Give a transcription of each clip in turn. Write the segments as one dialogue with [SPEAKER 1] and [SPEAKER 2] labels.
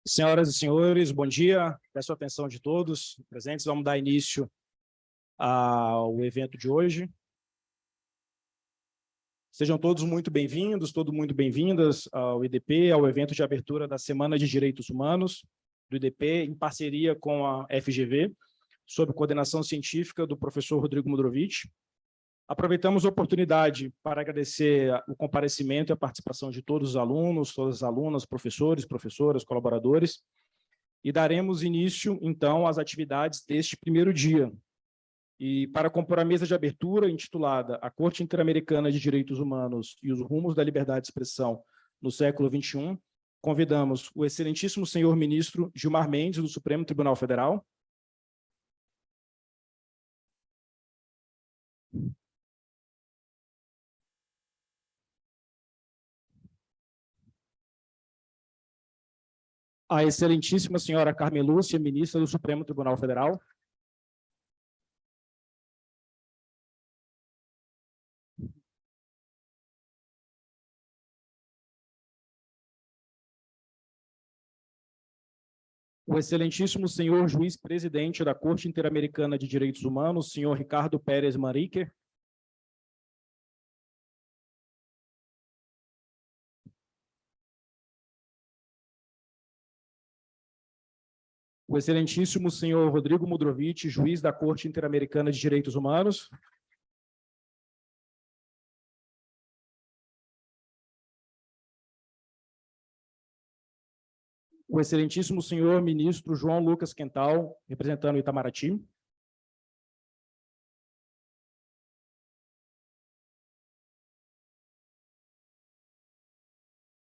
[SPEAKER 1] Senhoras e senhores, bom dia. Peço a atenção de todos presentes. Vamos dar início ao evento de hoje. Sejam todos muito bem-vindos, muito bem-vindas ao IDP, ao evento de abertura da Semana de Direitos Humanos do IDP, em parceria com a FGV, sob coordenação científica do professor Rodrigo Mudrovich. Aproveitamos a oportunidade para agradecer o comparecimento e a participação de todos os alunos, todas as alunas, professores, professoras, colaboradores, e daremos início, então, às atividades deste primeiro dia. E para compor a mesa de abertura, intitulada A Corte Interamericana de Direitos Humanos e os Rumos da Liberdade de Expressão no século XXI, convidamos o excelentíssimo senhor ministro Gilmar Mendes, do Supremo Tribunal Federal, a excelentíssima senhora Carmen Lúcia, ministra do Supremo Tribunal Federal, o excelentíssimo senhor juiz-presidente da Corte Interamericana de Direitos Humanos, senhor Ricardo Pérez Manrique, o excelentíssimo senhor Rodrigo Mudrovich, juiz da Corte Interamericana de Direitos Humanos, o excelentíssimo senhor ministro João Lucas Quental, representando o Itamaraty,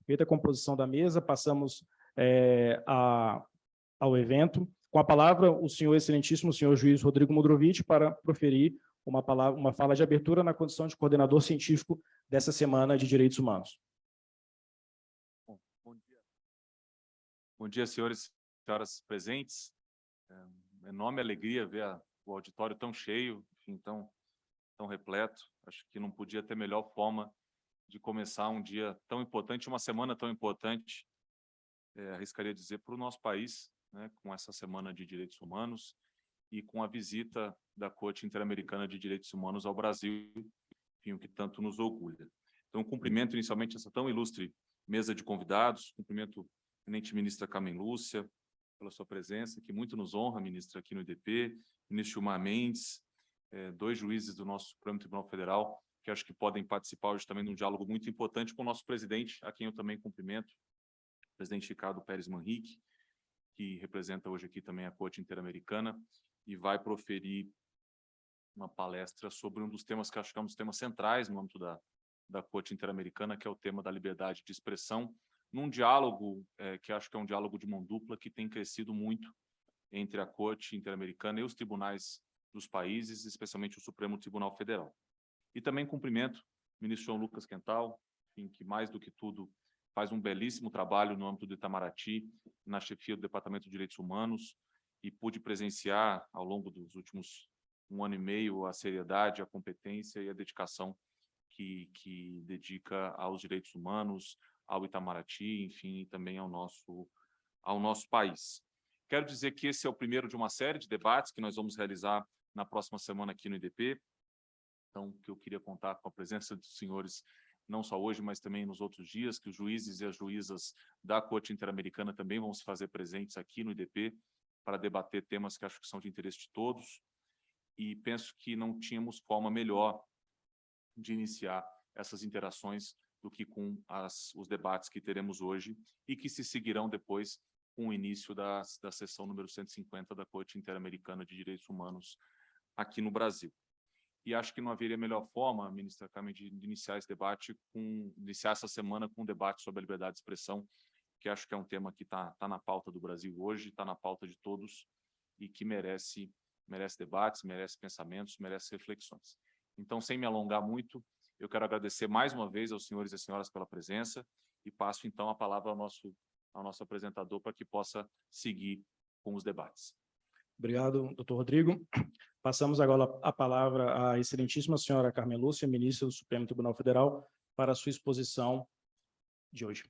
[SPEAKER 1] feita a composição da mesa, passamos ao evento. Com a palavra, o senhor excelentíssimo senhor juiz Rodrigo Mudrovich para proferir uma fala de abertura na condição de coordenador científico dessa Semana de Direitos Humanos.
[SPEAKER 2] Bom dia, senhores e senhoras presentes. É enorme alegria ver o auditório tão cheio, enfim, tão repleto. Acho que não podia ter melhor forma de começar um dia tão importante, uma semana tão importante, arriscaria dizer, para o nosso país, né, com essa Semana de Direitos Humanos e com a visita da Corte Interamericana de Direitos Humanos ao Brasil, enfim, o que tanto nos orgulha. Então, cumprimento inicialmente essa tão ilustre mesa de convidados, cumprimento a eminente ministra Carmen Lúcia pela sua presença, que muito nos honra, ministra, aqui no IDP, ministro Gilmar Mendes, dois juízes do nosso Supremo Tribunal Federal, que acho que podem participar hoje também de um diálogo muito importante com o nosso presidente, a quem eu também cumprimento, o presidente Ricardo Pérez Manrique, que representa hoje aqui também a Corte Interamericana, e vai proferir uma palestra sobre um dos temas que acho que é um dos temas centrais no âmbito da Corte Interamericana, que é o tema da liberdade de expressão, num diálogo que acho que é um diálogo de mão dupla que tem crescido muito entre a Corte Interamericana e os tribunais dos países, especialmente o Supremo Tribunal Federal. E também cumprimento o ministro João Lucas Quental, enfim, que mais do que tudo faz um belíssimo trabalho no âmbito do Itamaraty, na chefia do Departamento de Direitos Humanos, e pude presenciar ao longo dos últimos 1 ano e meio a seriedade, a competência e a dedicação que dedica aos direitos humanos, ao Itamaraty, enfim, e também ao nosso país. Quero dizer que esse é o primeiro de uma série de debates que nós vamos realizar na próxima semana aqui no IDP. Então, que eu queria contar com a presença dos senhores, não só hoje, mas também nos outros dias, que os juízes e as juízas da Corte Interamericana também vão se fazer presentes aqui no IDP para debater temas que acho que são de interesse de todos. E penso que não tínhamos forma melhor de iniciar essas interações do que com os debates que teremos hoje e que se seguirão depois com o início da sessão número 150 da Corte Interamericana de Direitos Humanos aqui no Brasil. E acho que não haveria melhor forma, ministra Carmen, de iniciar esse debate, iniciar essa semana com um debate sobre a liberdade de expressão, que acho que é um tema que está na pauta do Brasil hoje, está na pauta de todos e que merece debates, merece pensamentos, merece reflexões. Então, sem me alongar muito, eu quero agradecer mais uma vez aos senhores e às senhoras pela presença e passo, então, a palavra ao nosso apresentador para que possa seguir com os debates.
[SPEAKER 1] Obrigado, doutor Rodrigo. Passamos agora a palavra à excelentíssima senhora Carmen Lúcia, ministra do Supremo Tribunal Federal, para a sua exposição de hoje.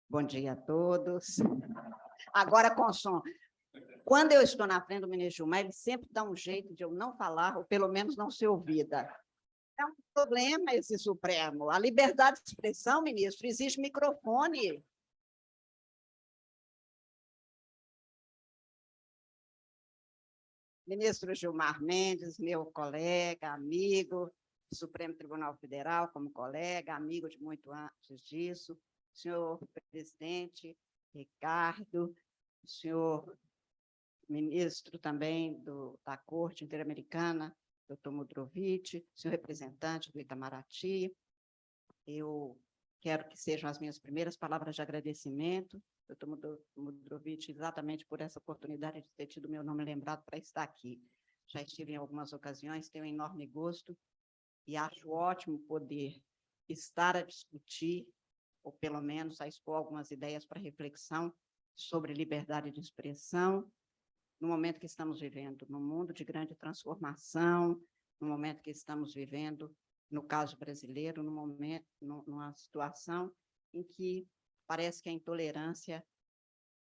[SPEAKER 3] Bom dia a todos. Agora, com som. Quando eu estou na frente do ministro Gilmar, ele sempre dá um jeito de eu não falar, ou pelo menos não ser ouvida. É um problema esse Supremo. A liberdade de expressão, ministro, exige microfone. Ministro Gilmar Mendes, meu colega, amigo do Supremo Tribunal Federal, como colega, amigo de muito antes disso, senhor presidente Ricardo, senhor ministro também da Corte Interamericana, doutor Mudrovich, senhor representante do Itamaraty, eu quero que sejam as minhas primeiras palavras de agradecimento, doutor Mudrovich, exatamente por essa oportunidade de ter tido meu nome lembrado para estar aqui. Já estive em algumas ocasiões, tenho um enorme gosto e acho ótimo poder estar a discutir, ou pelo menos a expor algumas ideias para reflexão sobre liberdade de expressão, no momento que estamos vivendo, num mundo de grande transformação, no momento que estamos vivendo, no caso brasileiro, numa situação em que parece que a intolerância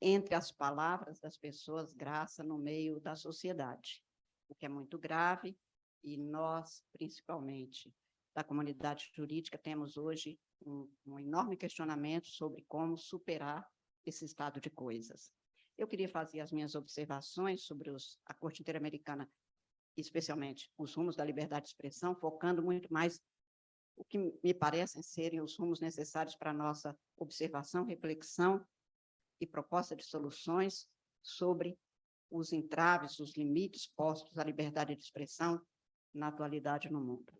[SPEAKER 3] entre as palavras das pessoas graça no meio da sociedade, o que é muito grave, e nós, principalmente, da comunidade jurídica, temos hoje um enorme questionamento sobre como superar esse estado de coisas. Eu queria fazer as minhas observações sobre a Corte Interamericana, especialmente os rumos da liberdade de expressão, focando muito mais o que me parecem serem os rumos necessários para a nossa observação, reflexão e proposta de soluções sobre os entraves, os limites postos à liberdade de expressão na atualidade no mundo.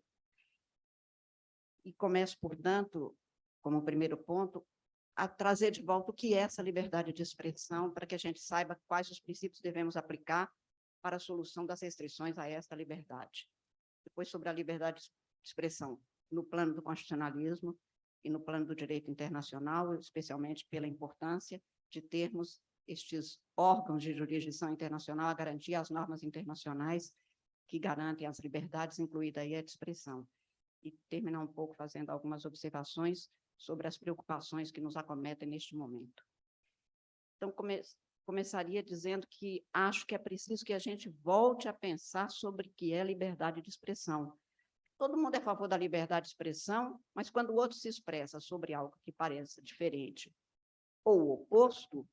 [SPEAKER 3] E começo, portanto, como primeiro ponto, a trazer de volta o que é essa liberdade de expressão, para que a gente saiba quais os princípios devemos aplicar para a solução das restrições a esta liberdade. Depois, sobre a liberdade de expressão no plano do constitucionalismo e no plano do direito internacional, especialmente pela importância de termos estes órgãos de jurisdição internacional a garantir as normas internacionais que garantem as liberdades, incluída aí a de expressão. E terminar um pouco fazendo algumas observações sobre as preocupações que nos acometem neste momento. Então, começaria dizendo que acho que é preciso que a gente volte a pensar sobre o que é liberdade de expressão. Todo mundo é a favor da liberdade de expressão, mas quando o outro se expressa sobre algo que pareça diferente ou o oposto,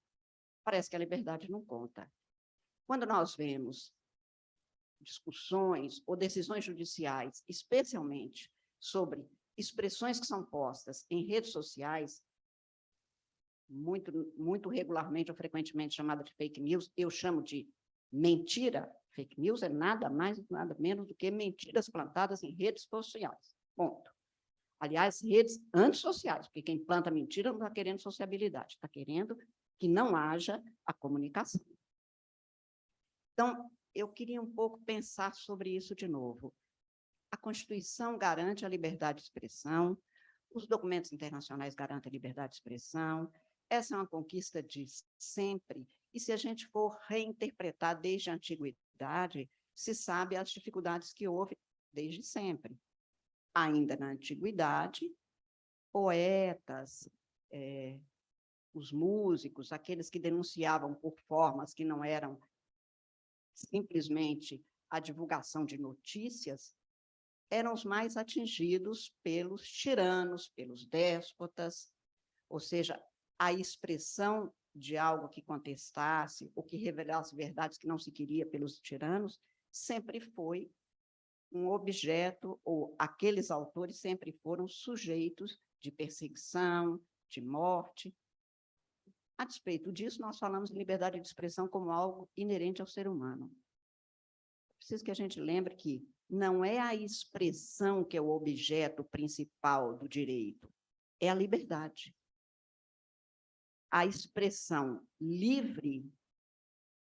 [SPEAKER 3] parece que a liberdade não conta. Quando nós vemos discussões ou decisões judiciais, especialmente sobre expressões que são postas em redes sociais, muito regularmente ou frequentemente chamada de fake news, eu chamo de mentira. Fake news é nada mais, nada menos do que mentiras plantadas em redes sociais. Ponto. Aliás, redes antissociais, porque quem planta mentira não está querendo sociabilidade, está querendo que não haja a comunicação. Então, eu queria um pouco pensar sobre isso de novo. A Constituição garante a liberdade de expressão, os documentos internacionais garantem a liberdade de expressão, essa é uma conquista de sempre, e se a gente for reinterpretar desde a antiguidade, se sabe as dificuldades que houve desde sempre. Ainda na antiguidade, poetas, os músicos, aqueles que denunciavam por formas que não eram simplesmente a divulgação de notícias, eram os mais atingidos pelos tiranos, pelos déspotas, ou seja, a expressão de algo que contestasse ou que revelasse verdades que não se queria pelos tiranos, sempre foi um objeto, ou aqueles autores sempre foram sujeitos de perseguição, de morte. A despeito disso, nós falamos de liberdade de expressão como algo inerente ao ser humano. Preciso que a gente lembre que não é a expressão que é o objeto principal do direito, é a liberdade. A expressão livre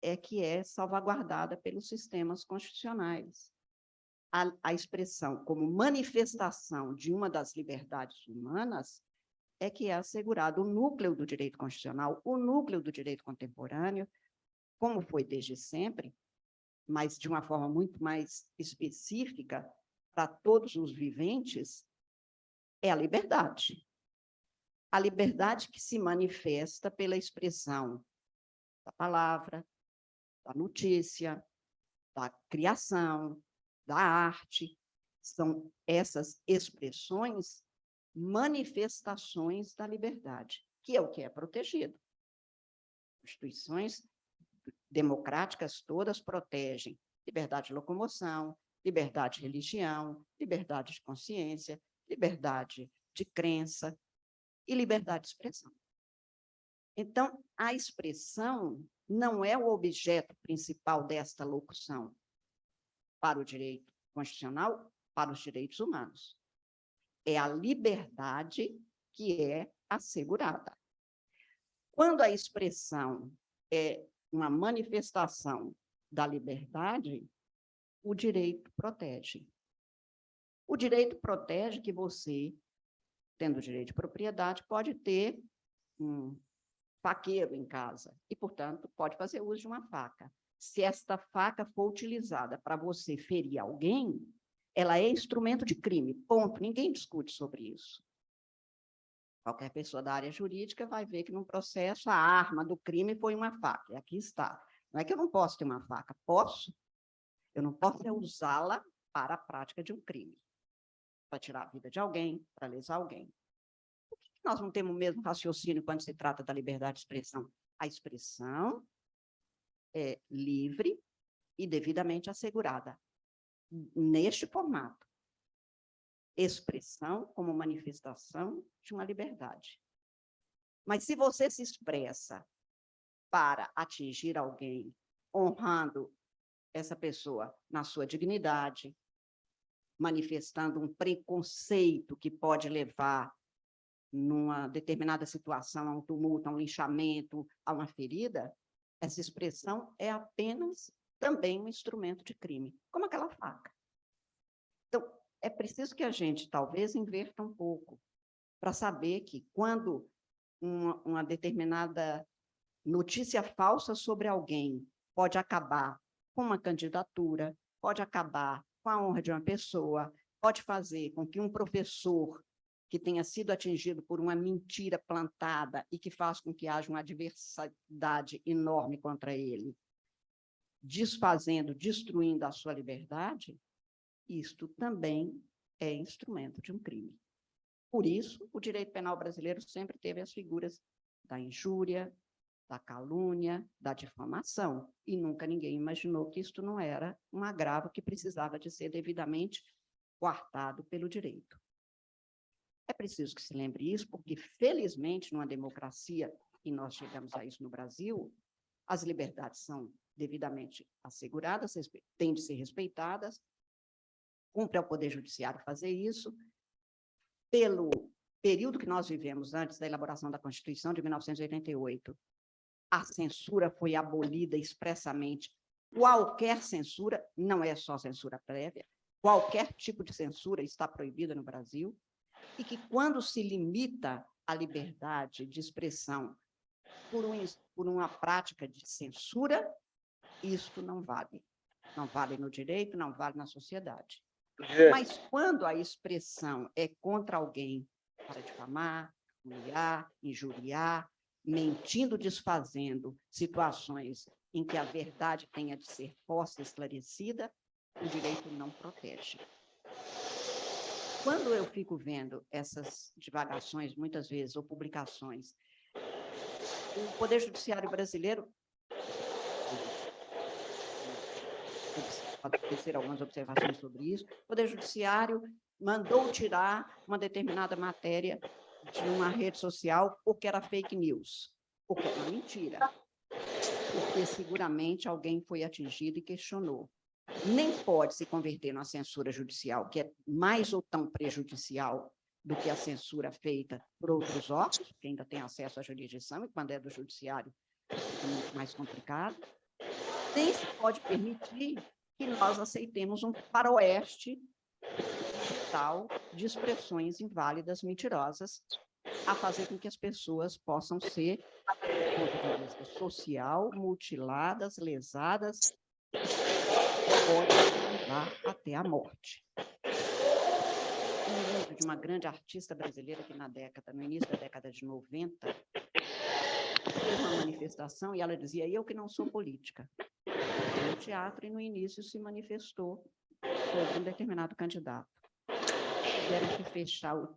[SPEAKER 3] é que é salvaguardada pelos sistemas constitucionais. A expressão como manifestação de uma das liberdades humanas é que é assegurado o núcleo do direito constitucional, o núcleo do direito contemporâneo, como foi desde sempre, mas de uma forma muito mais específica para todos os viventes, é a liberdade. a liberdade que se manifesta pela expressão da palavra, da notícia, da criação, da arte, são essas expressões, manifestações da liberdade, que é o que é protegido. Instituições democráticas todas protegem liberdade de locomoção, liberdade de religião, liberdade de consciência, liberdade de crença e liberdade de expressão. Então, a expressão não é o objeto principal desta locução para o direito constitucional, para os direitos humanos. É a liberdade que é assegurada. Quando a expressão é uma manifestação da liberdade, o direito protege. O direito protege que você, tendo direito de propriedade, pode ter um faqueiro em casa e, portanto, pode fazer uso de uma faca. Se esta faca for utilizada para você ferir alguém, ela é instrumento de crime, ponto. Ninguém discute sobre isso. Qualquer pessoa da área jurídica vai ver que, num processo, a arma do crime foi uma faca. E aqui está. Não é que eu não posso ter uma faca. Posso. Eu não posso usá-la para a prática de um crime. Para tirar a vida de alguém, para lesar alguém. Por que nós não temos o mesmo raciocínio quando se trata da liberdade de expressão? A expressão é livre e devidamente assegurada. Neste formato. Expressão como manifestação de uma liberdade. Mas se você se expressa para atingir alguém, honrando essa pessoa na sua dignidade, manifestando um preconceito que pode levar, numa determinada situação, a um tumulto, a um linchamento, a uma ferida, essa expressão é apenas também um instrumento de crime, como aquela faca. Então, é preciso que a gente, talvez, inverta um pouco, para saber que, quando uma determinada notícia falsa sobre alguém pode acabar com uma candidatura, pode acabar com a honra de uma pessoa, pode fazer com que um professor que tenha sido atingido por uma mentira plantada e que faz com que haja uma adversidade enorme contra ele, desfazendo, destruindo a sua liberdade, isto também é instrumento de um crime. Por isso, o direito penal brasileiro sempre teve as figuras da injúria, da calúnia, da difamação, e nunca ninguém imaginou que isto não era um agravo que precisava de ser devidamente coartado pelo direito. É preciso que se lembre isso, porque, felizmente, numa democracia, e nós chegamos a isso no Brasil, as liberdades são devidamente asseguradas, têm de ser respeitadas, cumpre ao Poder Judiciário fazer isso. Pelo período que nós vivemos antes da elaboração da Constituição de 1988, a censura foi abolida expressamente. Qualquer censura, não é só censura prévia, qualquer tipo de censura está proibida no Brasil, e que, quando se limita a liberdade de expressão por uma prática de censura, isto não vale. Não vale no direito, não vale na sociedade. Mas quando a expressão é contra alguém para difamar, humilhar, injuriar, mentindo, desfazendo situações em que a verdade tenha de ser posta, esclarecida, o direito não protege. Quando eu fico vendo essas divagações, muitas vezes, ou publicações, o Poder Judiciário brasileiro, acontecer algumas observações sobre isso, o Poder Judiciário mandou tirar uma determinada matéria de uma rede social porque era fake news, porque era uma mentira, porque seguramente alguém foi atingido e questionou. Nem pode se converter numa censura judicial, que é mais ou tão prejudicial do que a censura feita por outros órgãos, que ainda tem acesso à jurisdição, e quando é do judiciário é muito mais complicado. Nem se pode permitir que nós aceitemos um faroeste digital de expressões inválidas, mentirosas, a fazer com que as pessoas possam ser, do ponto de vista social, mutiladas, lesadas, pode levar até a morte. Eu me lembro de uma grande artista brasileira que no início da década de 90, fez uma manifestação e ela dizia: eu que não sou política. No teatro e no início se manifestou sobre um determinado candidato. Tiveram que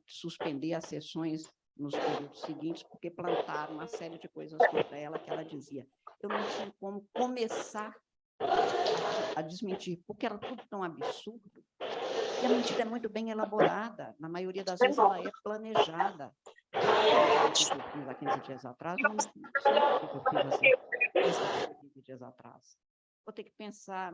[SPEAKER 3] suspender as sessões nos períodos seguintes, porque plantaram uma série de coisas contra ela que ela dizia. Eu não tinha como começar a desmentir, porque era tudo tão absurdo. E a mentira é muito bem elaborada, na maioria das vezes ela é planejada. O que eu fiz há 15 dias atrás, não sei o que eu fiz assim, 15 dias atrás. Vou ter que pensar,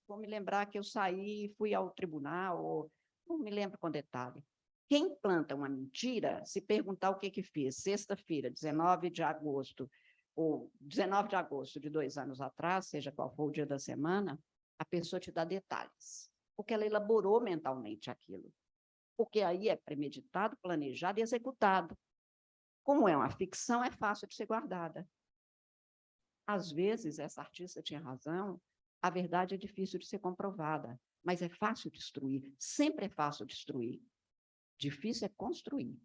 [SPEAKER 3] vou me lembrar que eu saí e fui ao tribunal, ou não me lembro com detalhe. Quem planta uma mentira, se perguntar o que fez, sexta-feira, 19 de agosto, ou 19 de agosto de 2 anos atrás, seja qual for o dia da semana, a pessoa te dá detalhes, porque ela elaborou mentalmente aquilo. Porque aí é premeditado, planejado e executado. Como é uma ficção, é fácil de ser guardada. Às vezes, essa artista tinha razão, a verdade é difícil de ser comprovada, mas é fácil destruir, sempre é fácil destruir. Difícil é construir.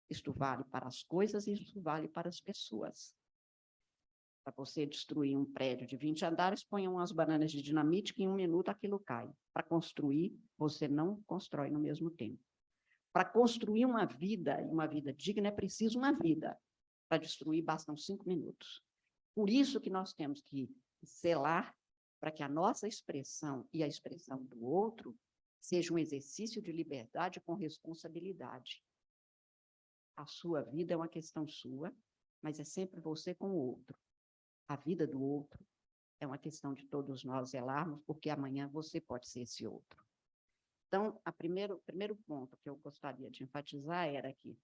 [SPEAKER 3] Isto vale para as coisas e isto vale para as pessoas. Para você destruir um prédio de 20 andares, ponha umas bananas de dinamite que em 1 minuto aquilo cai. Para construir, você não constrói no mesmo tempo. Para construir uma vida digna, é preciso uma vida. Para destruir, bastam 5 minutos. Por isso que nós temos que zelar para que a nossa expressão e a expressão do outro seja um exercício de liberdade com responsabilidade. A sua vida é uma questão sua, mas é sempre você com o outro. A vida do outro é uma questão de todos nós zelarmos, porque amanhã você pode ser esse outro. Então, o primeiro ponto que eu gostaria de enfatizar era que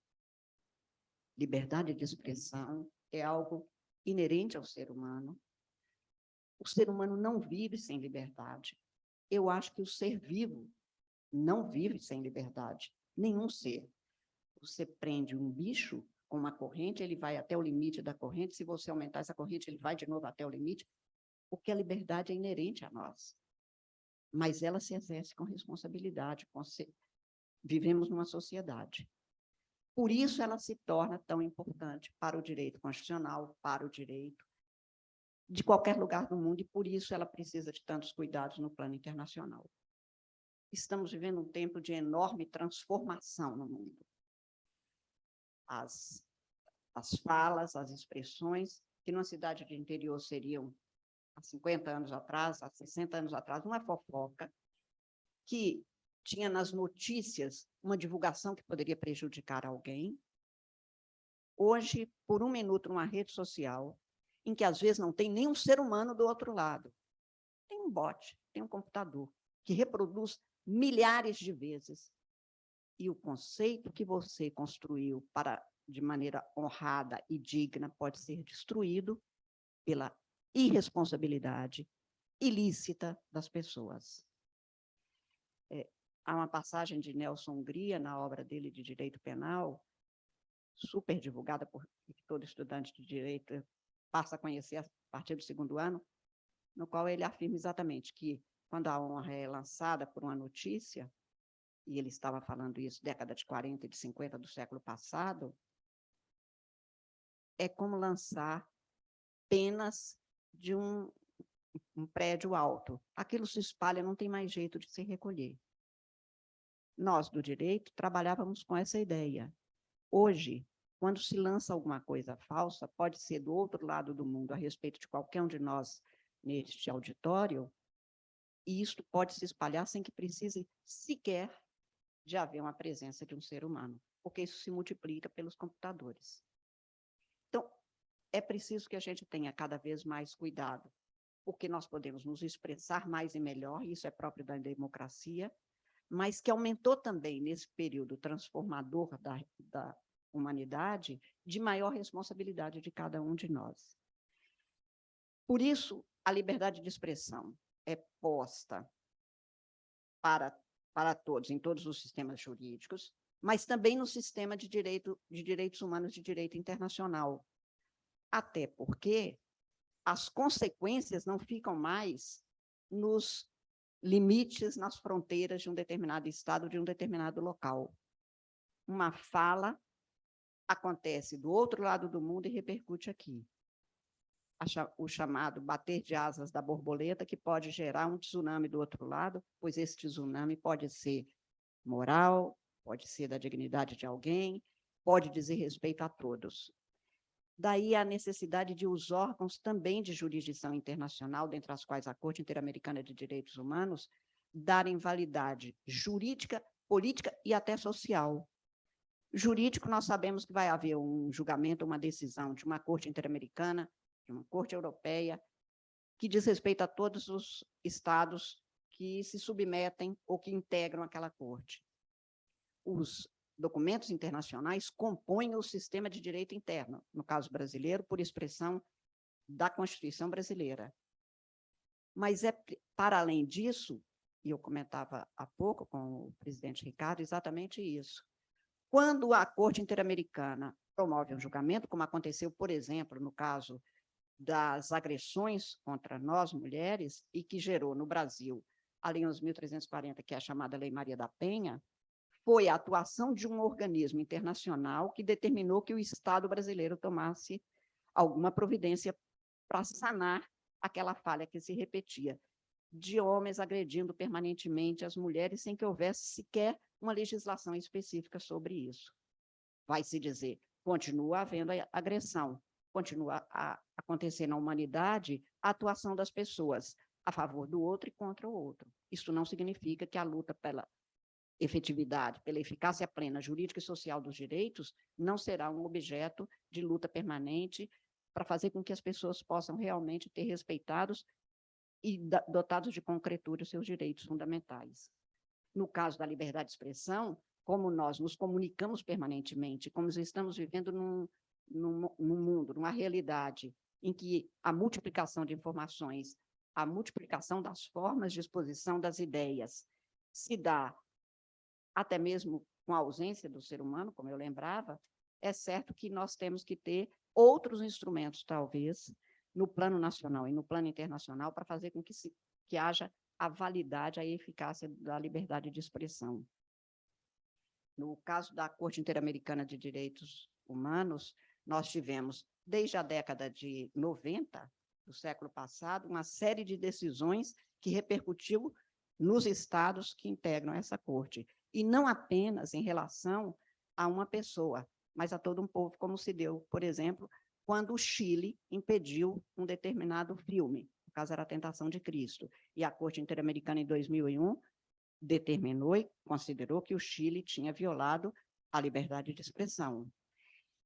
[SPEAKER 3] liberdade de expressão é algo inerente ao ser humano. O ser humano não vive sem liberdade. Eu acho que o ser vivo não vive sem liberdade. Nenhum ser. Você prende um bicho com uma corrente, ele vai até o limite da corrente. Se você aumentar essa corrente, ele vai de novo até o limite. Porque a liberdade é inerente a nós. Mas ela se exerce com responsabilidade. Vivemos numa sociedade. Por isso ela se torna tão importante para o direito constitucional, para o direito de qualquer lugar do mundo, e por isso ela precisa de tantos cuidados no plano internacional. Estamos vivendo um tempo de enorme transformação no mundo. As falas, as expressões, que numa cidade de interior seriam há 50 anos atrás, há 60 anos atrás, uma fofoca, que tinha nas notícias uma divulgação que poderia prejudicar alguém. Hoje, por 1 minuto, numa rede social, em que às vezes não tem nenhum ser humano do outro lado, tem um bot, tem um computador, que reproduz milhares de vezes. E o conceito que você construiu de maneira honrada e digna pode ser destruído pela irresponsabilidade ilícita das pessoas. Há uma passagem de Nelson Hungria, na obra dele de Direito Penal, super divulgada por todo estudante de direito passa a conhecer a partir do 2º ano, no qual ele afirma exatamente que, quando a honra é lançada por uma notícia, e ele estava falando isso década de 40 e de 50 do século passado, é como lançar penas de um prédio alto. Aquilo se espalha, não tem mais jeito de se recolher. Nós, do direito, trabalhávamos com essa ideia. Hoje, quando se lança alguma coisa falsa, pode ser do outro lado do mundo, a respeito de qualquer um de nós neste auditório, e isto pode se espalhar sem que precise sequer de haver uma presença de um ser humano, porque isso se multiplica pelos computadores. Então, é preciso que a gente tenha cada vez mais cuidado, porque nós podemos nos expressar mais e melhor, isso é próprio da democracia, mas que aumentou também, nesse período transformador da humanidade, de maior responsabilidade de cada um de nós. Por isso, a liberdade de expressão é posta para todos, em todos os sistemas jurídicos, mas também no sistema de direitos humanos, de direito internacional. Até porque as consequências não ficam mais nos limites nas fronteiras de um determinado estado, de um determinado local. Uma fala acontece do outro lado do mundo e repercute aqui. O chamado bater de asas da borboleta, que pode gerar um tsunami do outro lado, pois esse tsunami pode ser moral, pode ser da dignidade de alguém, pode dizer respeito a todos. Daí a necessidade de os órgãos também de jurisdição internacional, dentre as quais a Corte Interamericana de Direitos Humanos, darem validade jurídica, política e até social. Jurídico, nós sabemos que vai haver um julgamento, uma decisão de uma Corte Interamericana, de uma Corte Europeia, que diz respeito a todos os estados que se submetem ou que integram aquela Corte. Os documentos internacionais compõem o sistema de direito interno, no caso brasileiro, por expressão da Constituição brasileira. Mas para além disso, e eu comentava há pouco com o presidente Ricardo, exatamente isso. Quando a Corte Interamericana promove um julgamento, como aconteceu, por exemplo, no caso das agressões contra nós, mulheres, e que gerou no Brasil a Lei 11.340, que é a chamada Lei Maria da Penha, foi a atuação de um organismo internacional que determinou que o Estado brasileiro tomasse alguma providência para sanar aquela falha que se repetia, de homens agredindo permanentemente as mulheres sem que houvesse sequer uma legislação específica sobre isso. Vai se dizer, continua havendo agressão, continua a acontecer na humanidade a atuação das pessoas a favor do outro e contra o outro. Isso não significa que a luta pela efetividade, pela eficácia plena jurídica e social dos direitos não será um objeto de luta permanente para fazer com que as pessoas possam realmente ter respeitados e dotados de concretude os seus direitos fundamentais. No caso da liberdade de expressão, como nós nos comunicamos permanentemente, como estamos vivendo num mundo, numa realidade em que a multiplicação de informações, a multiplicação das formas de exposição das ideias se dá até mesmo com a ausência do ser humano, como eu lembrava, é certo que nós temos que ter outros instrumentos, talvez, no plano nacional e no plano internacional, para fazer com que haja a validade, a eficácia da liberdade de expressão. No caso da Corte Interamericana de Direitos Humanos, nós tivemos, desde a década de 90 do século passado, uma série de decisões que repercutiu nos estados que integram essa Corte, e não apenas em relação a uma pessoa, mas a todo um povo, como se deu, por exemplo, quando o Chile impediu um determinado filme, no caso era A Tentação de Cristo, e a Corte Interamericana, em 2001, determinou e considerou que o Chile tinha violado a liberdade de expressão.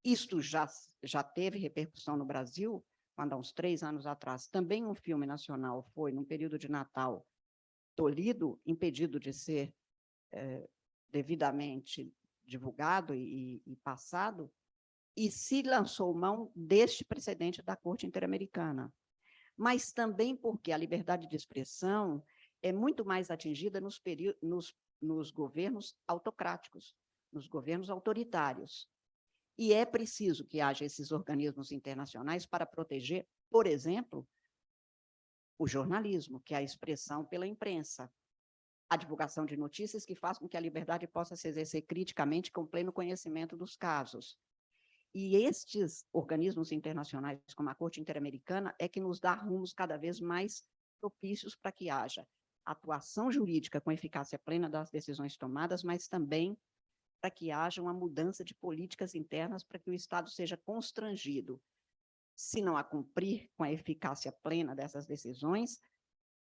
[SPEAKER 3] Isto já teve repercussão no Brasil, quando há uns 3 anos atrás, também um filme nacional foi, num período de Natal, tolhido, impedido de ser devidamente divulgado e passado, e se lançou mão deste precedente da Corte Interamericana. Mas também porque a liberdade de expressão é muito mais atingida nos governos autocráticos, nos governos autoritários. E é preciso que haja esses organismos internacionais para proteger, por exemplo, o jornalismo, que é a expressão pela imprensa, a divulgação de notícias que faz com que a liberdade possa se exercer criticamente com pleno conhecimento dos casos. E estes organismos internacionais, como a Corte Interamericana, é que nos dá rumos cada vez mais propícios para que haja atuação jurídica com eficácia plena das decisões tomadas, mas também para que haja uma mudança de políticas internas para que o Estado seja constrangido, se não a cumprir com a eficácia plena dessas decisões,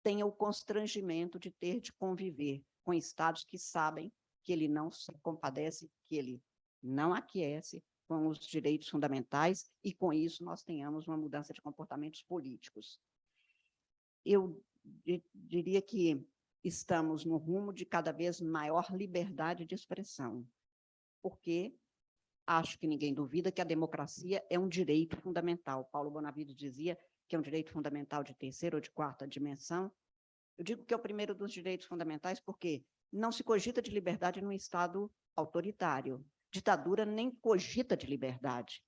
[SPEAKER 3] tenha o constrangimento de ter de conviver com estados que sabem que ele não se compadece, que ele não aquece com os direitos fundamentais, e com isso nós tenhamos uma mudança de comportamentos políticos. Eu diria que estamos no rumo de cada vez maior liberdade de expressão, porque acho que ninguém duvida que a democracia é um direito fundamental. Paulo Bonavides dizia que é um direito fundamental de 3ª ou de 4ª dimensão. Eu digo que é o primeiro dos direitos fundamentais porque não se cogita de liberdade num Estado autoritário. Ditadura nem cogita de liberdade.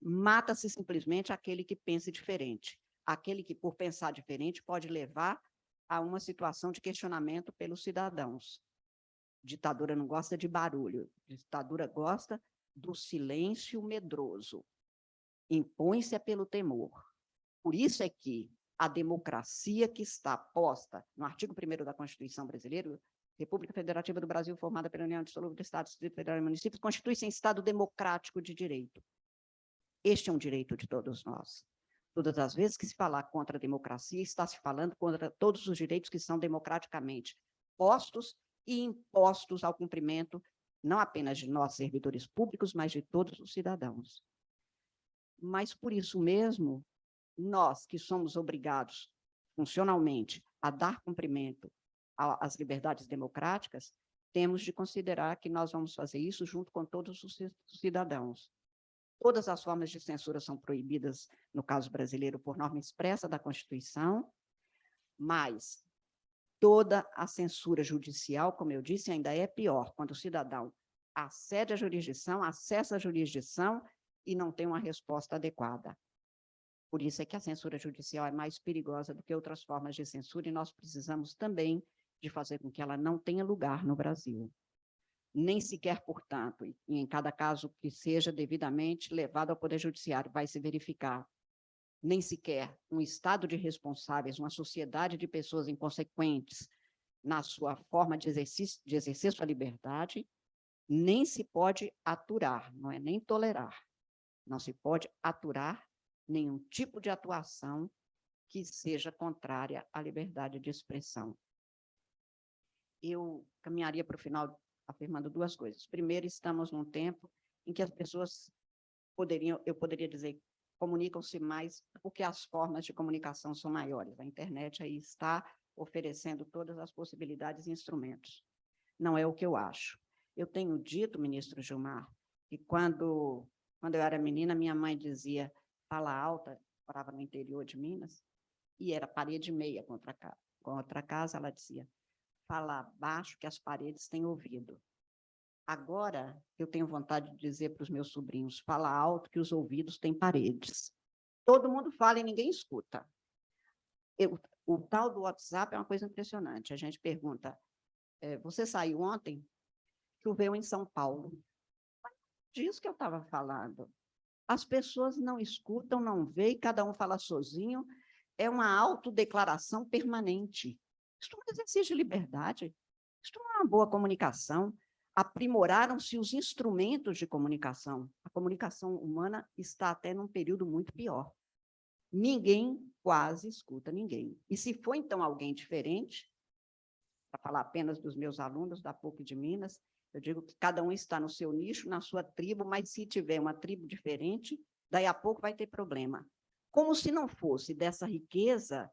[SPEAKER 3] Mata-se simplesmente aquele que pense diferente. Aquele que, por pensar diferente, pode levar a uma situação de questionamento pelos cidadãos. Ditadura não gosta de barulho, ditadura gosta do silêncio medroso. Impõe-se pelo temor. Por isso é que a democracia que está posta no artigo 1º da Constituição Brasileira, República Federativa do Brasil, formada pela União Indissolúvel de Estados, Distrito Federal e Municípios, constitui-se em Estado democrático de direito. Este é um direito de todos nós. Todas as vezes que se falar contra a democracia, está se falando contra todos os direitos que são democraticamente postos e impostos ao cumprimento, não apenas de nós, servidores públicos, mas de todos os cidadãos. Mas, por isso mesmo, nós que somos obrigados, funcionalmente, a dar cumprimento às liberdades democráticas, temos de considerar que nós vamos fazer isso junto com todos os cidadãos. Todas as formas de censura são proibidas, no caso brasileiro, por norma expressa da Constituição, mas toda a censura judicial, como eu disse, ainda é pior, quando o cidadão acede à jurisdição, acessa a jurisdição e não tem uma resposta adequada. Por isso é que a censura judicial é mais perigosa do que outras formas de censura, e nós precisamos também de fazer com que ela não tenha lugar no Brasil. Nem sequer, portanto, e em cada caso que seja devidamente levado ao Poder Judiciário, vai se verificar, nem sequer um Estado de responsáveis, uma sociedade de pessoas inconsequentes na sua forma de exercer sua liberdade, nem se pode aturar, não é nem tolerar, não se pode aturar nenhum tipo de atuação que seja contrária à liberdade de expressão. Eu caminharia para o final afirmando duas coisas. Primeiro, estamos num tempo em que as pessoas eu poderia dizer, comunicam-se mais porque as formas de comunicação são maiores. A internet aí está oferecendo todas as possibilidades e instrumentos. Não é o que eu acho. Eu tenho dito, ministro Gilmar, que quando eu era menina, minha mãe dizia, fala alta, morava no interior de Minas, e era parede meia contra a casa, ela dizia, fala baixo que as paredes têm ouvido. Agora, eu tenho vontade de dizer para os meus sobrinhos, fala alto que os ouvidos têm paredes. Todo mundo fala e ninguém escuta. O tal do WhatsApp é uma coisa impressionante. A gente pergunta, você saiu ontem? Choveu em São Paulo. Disso que eu estava falando. As pessoas não escutam, não veem, cada um fala sozinho. É uma autodeclaração permanente. Isso não é um exercício de liberdade. Isso não é uma boa comunicação. Aprimoraram-se os instrumentos de comunicação. A comunicação humana está até num período muito pior. Ninguém quase escuta ninguém. E se for, então, alguém diferente, para falar apenas dos meus alunos da PUC de Minas, eu digo que cada um está no seu nicho, na sua tribo, mas se tiver uma tribo diferente, daí a pouco vai ter problema. Como se não fosse dessa riqueza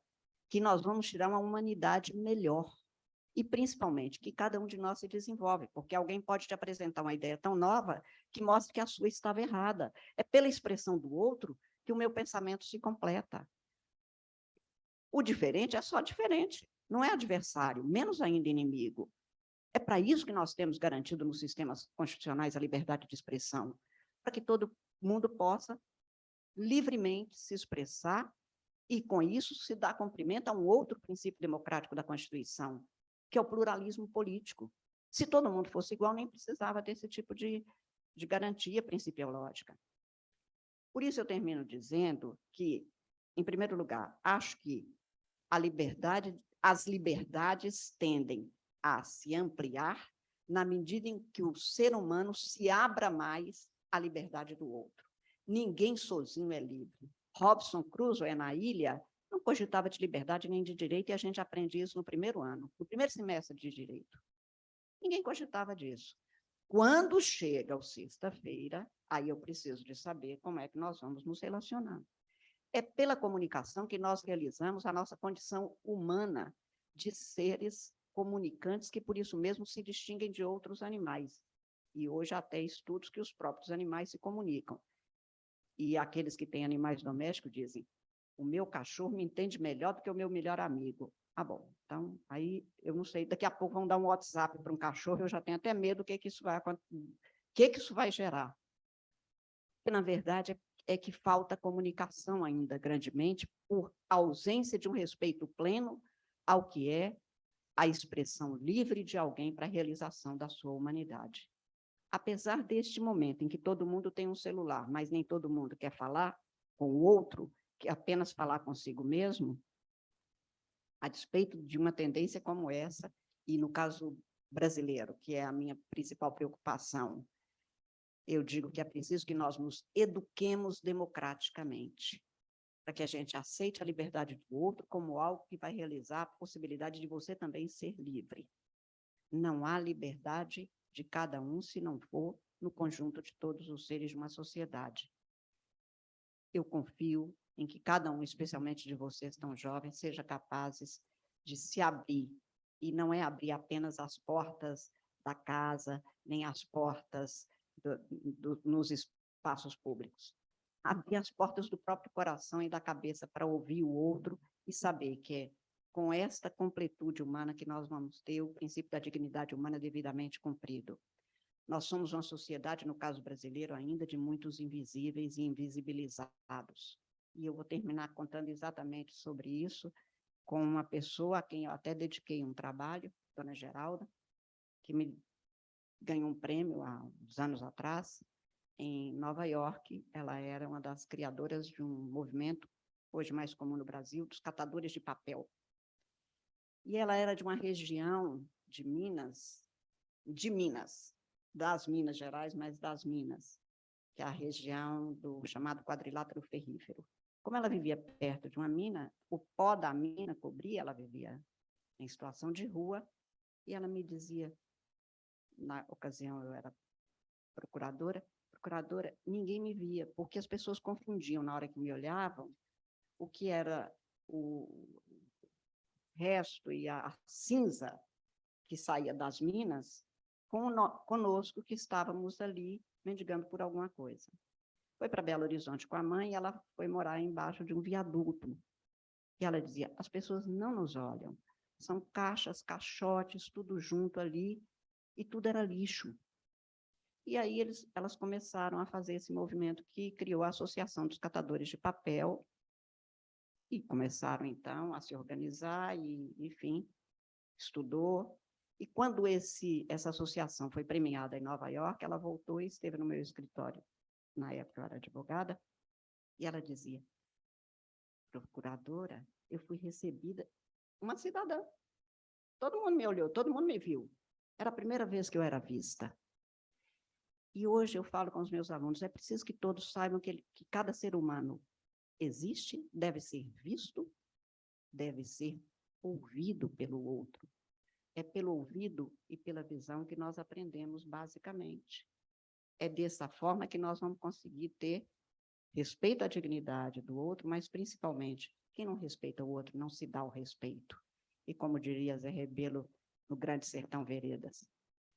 [SPEAKER 3] que nós vamos tirar uma humanidade melhor. E, principalmente, que cada um de nós se desenvolve, porque alguém pode te apresentar uma ideia tão nova que mostra que a sua estava errada. É pela expressão do outro que o meu pensamento se completa. O diferente é só diferente, não é adversário, menos ainda inimigo. É para isso que nós temos garantido nos sistemas constitucionais a liberdade de expressão, para que todo mundo possa livremente se expressar e, com isso, se dar cumprimento a um outro princípio democrático da Constituição, que é o pluralismo político. Se todo mundo fosse igual, nem precisava desse tipo de garantia principiológica. Por isso, eu termino dizendo que, em primeiro lugar, acho que as liberdades tendem a se ampliar na medida em que o ser humano se abra mais à liberdade do outro. Ninguém sozinho é livre. Robinson Crusoe, na ilha, não cogitava de liberdade nem de direito, e a gente aprende isso no primeiro ano, no primeiro semestre de direito. Ninguém cogitava disso. Quando chega a sexta-feira, aí eu preciso de saber como é que nós vamos nos relacionar. É pela comunicação que nós realizamos a nossa condição humana de seres comunicantes que, por isso mesmo, se distinguem de outros animais. E hoje até estudos que os próprios animais se comunicam. E aqueles que têm animais domésticos dizem, o meu cachorro me entende melhor do que o meu melhor amigo. Ah, bom, então, aí eu não sei, daqui a pouco vão dar um WhatsApp para um cachorro, eu já tenho até medo do que isso vai gerar. Porque, na verdade, é que falta comunicação ainda grandemente por ausência de um respeito pleno ao que é a expressão livre de alguém para a realização da sua humanidade. Apesar deste momento em que todo mundo tem um celular, mas nem todo mundo quer falar com o outro, quer apenas falar consigo mesmo, a despeito de uma tendência como essa, e no caso brasileiro, que é a minha principal preocupação, eu digo que é preciso que nós nos eduquemos democraticamente, para que a gente aceite a liberdade do outro como algo que vai realizar a possibilidade de você também ser livre. Não há liberdade de cada um se não for no conjunto de todos os seres de uma sociedade. Eu confio em que cada um, especialmente de vocês tão jovens, seja capazes de se abrir, e não é abrir apenas as portas da casa, nem as portas nos espaços públicos. Abrir as portas do próprio coração e da cabeça para ouvir o outro e saber que é com esta completude humana que nós vamos ter o princípio da dignidade humana devidamente cumprido. Nós somos uma sociedade, no caso brasileiro, ainda de muitos invisíveis e invisibilizados. E eu vou terminar contando exatamente sobre isso com uma pessoa a quem eu até dediquei um trabalho, Dona Geralda, que me ganhou um prêmio há uns anos atrás, em Nova York. Ela era uma das criadoras de um movimento, hoje mais comum no Brasil, dos catadores de papel. E ela era de uma região de Minas, das Minas Gerais, mas das Minas, que é a região do chamado quadrilátero ferrífero. Como ela vivia perto de uma mina, o pó da mina cobria, ela vivia em situação de rua, e ela me dizia, na ocasião eu era procuradora, ninguém me via, porque as pessoas confundiam na hora que me olhavam o que era o resto e a cinza que saía das minas conosco que estávamos ali mendigando por alguma coisa. Foi para Belo Horizonte com a mãe e ela foi morar embaixo de um viaduto. E ela dizia, as pessoas não nos olham, são caixas, caixotes, tudo junto ali, e tudo era lixo. E aí elas começaram a fazer esse movimento que criou a Associação dos Catadores de Papel, e começaram, então, a se organizar, e, enfim, estudou. E quando essa associação foi premiada em Nova York, ela voltou e esteve no meu escritório. Na época eu era advogada, e ela dizia, procuradora, eu fui recebida, uma cidadã. Todo mundo me olhou, todo mundo me viu. Era a primeira vez que eu era vista. E hoje eu falo com os meus alunos, é preciso que todos saibam que cada ser humano existe, deve ser visto, deve ser ouvido pelo outro. É pelo ouvido e pela visão que nós aprendemos, basicamente. É dessa forma que nós vamos conseguir ter respeito à dignidade do outro, mas, principalmente, quem não respeita o outro não se dá o respeito. E, como diria Zé Rebelo, no Grande Sertão Veredas,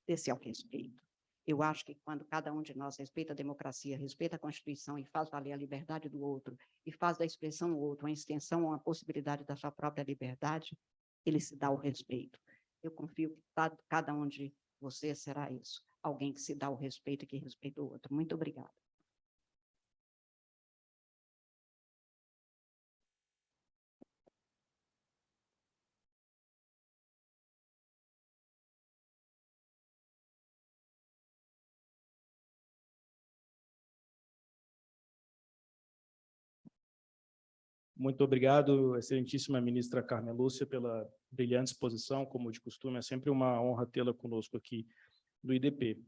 [SPEAKER 3] esse é o respeito. Eu acho que quando cada um de nós respeita a democracia, respeita a Constituição e faz valer a liberdade do outro, e faz da expressão do outro uma extensão, uma possibilidade da sua própria liberdade, ele se dá o respeito. Eu confio que cada um de vocês será isso, alguém que se dá o respeito e que respeita o outro. Muito obrigada.
[SPEAKER 1] Muito obrigado, excelentíssima ministra Carmen Lúcia, pela brilhante exposição, como de costume, é sempre uma honra tê-la conosco aqui do IDP.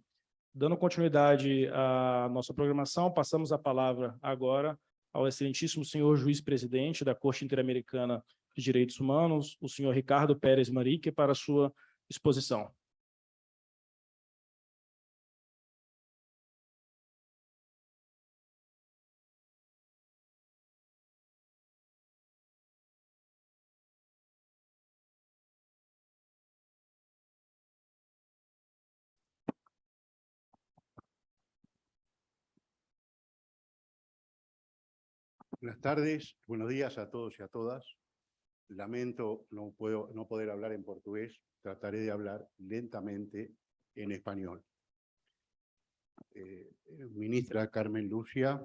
[SPEAKER 1] Dando continuidade à nossa programação, passamos a palavra agora ao excelentíssimo senhor juiz-presidente da Corte Interamericana de Direitos Humanos, o senhor Ricardo Pérez Marique, para a sua exposição.
[SPEAKER 4] Buenas tardes, buenos días a todos y a todas. Lamento no poder hablar en portugués, trataré de hablar lentamente en español. Ministra Carmen Lúcia,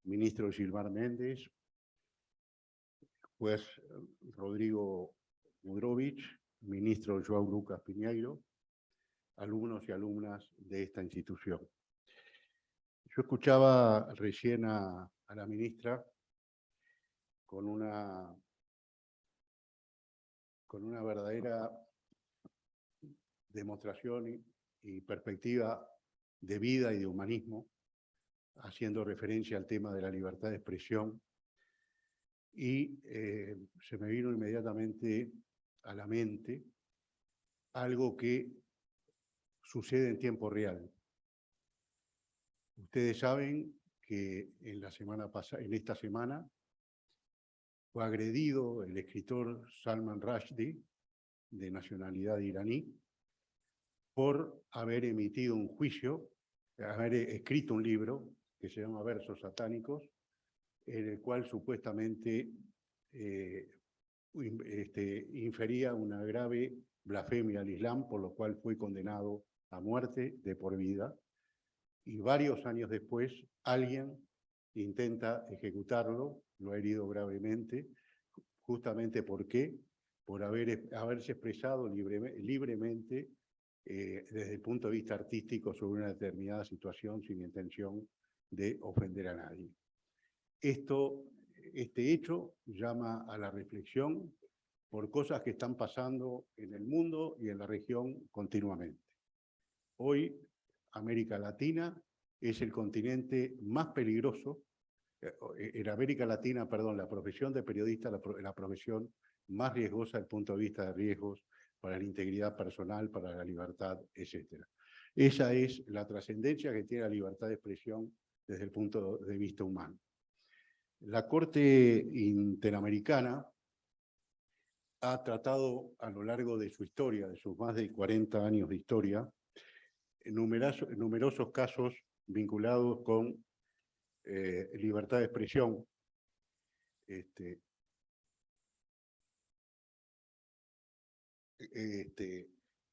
[SPEAKER 4] ministro Gilmar Méndez, juez Rodrigo Mudrovich, ministro João Lucas Pinheiro, alumnos y alumnas de esta institución. Yo escuchaba recién a la ministra con una verdadera demostración y perspectiva de vida y de humanismo, haciendo referencia al tema de la libertad de expresión, y se me vino inmediatamente a la mente algo que sucede en tiempo real. Ustedes saben que en esta semana fue agredido el escritor Salman Rushdie, de nacionalidad iraní, por haber emitido un juicio, haber escrito un libro que se llama Versos Satánicos, en el cual supuestamente infería una grave blasfemia al Islam, por lo cual fue condenado a muerte de por vida. Y varios años después, alguien intenta ejecutarlo, lo ha herido gravemente, justamente ¿por qué? Por haberse expresado libremente desde el punto de vista artístico sobre una determinada situación sin intención de ofender a nadie. Este hecho llama a la reflexión por cosas que están pasando en el mundo y en la región continuamente. Hoy, América Latina es el continente más peligroso. En América Latina, perdón, la profesión de periodista es la profesión más riesgosa desde el punto de vista de riesgos para la integridad personal, para la libertad, etc. Esa es la trascendencia que tiene la libertad de expresión desde el punto de vista humano. La Corte Interamericana ha tratado a lo largo de su historia, de sus más de 40 años de historia, numerosos casos vinculados con libertad de expresión.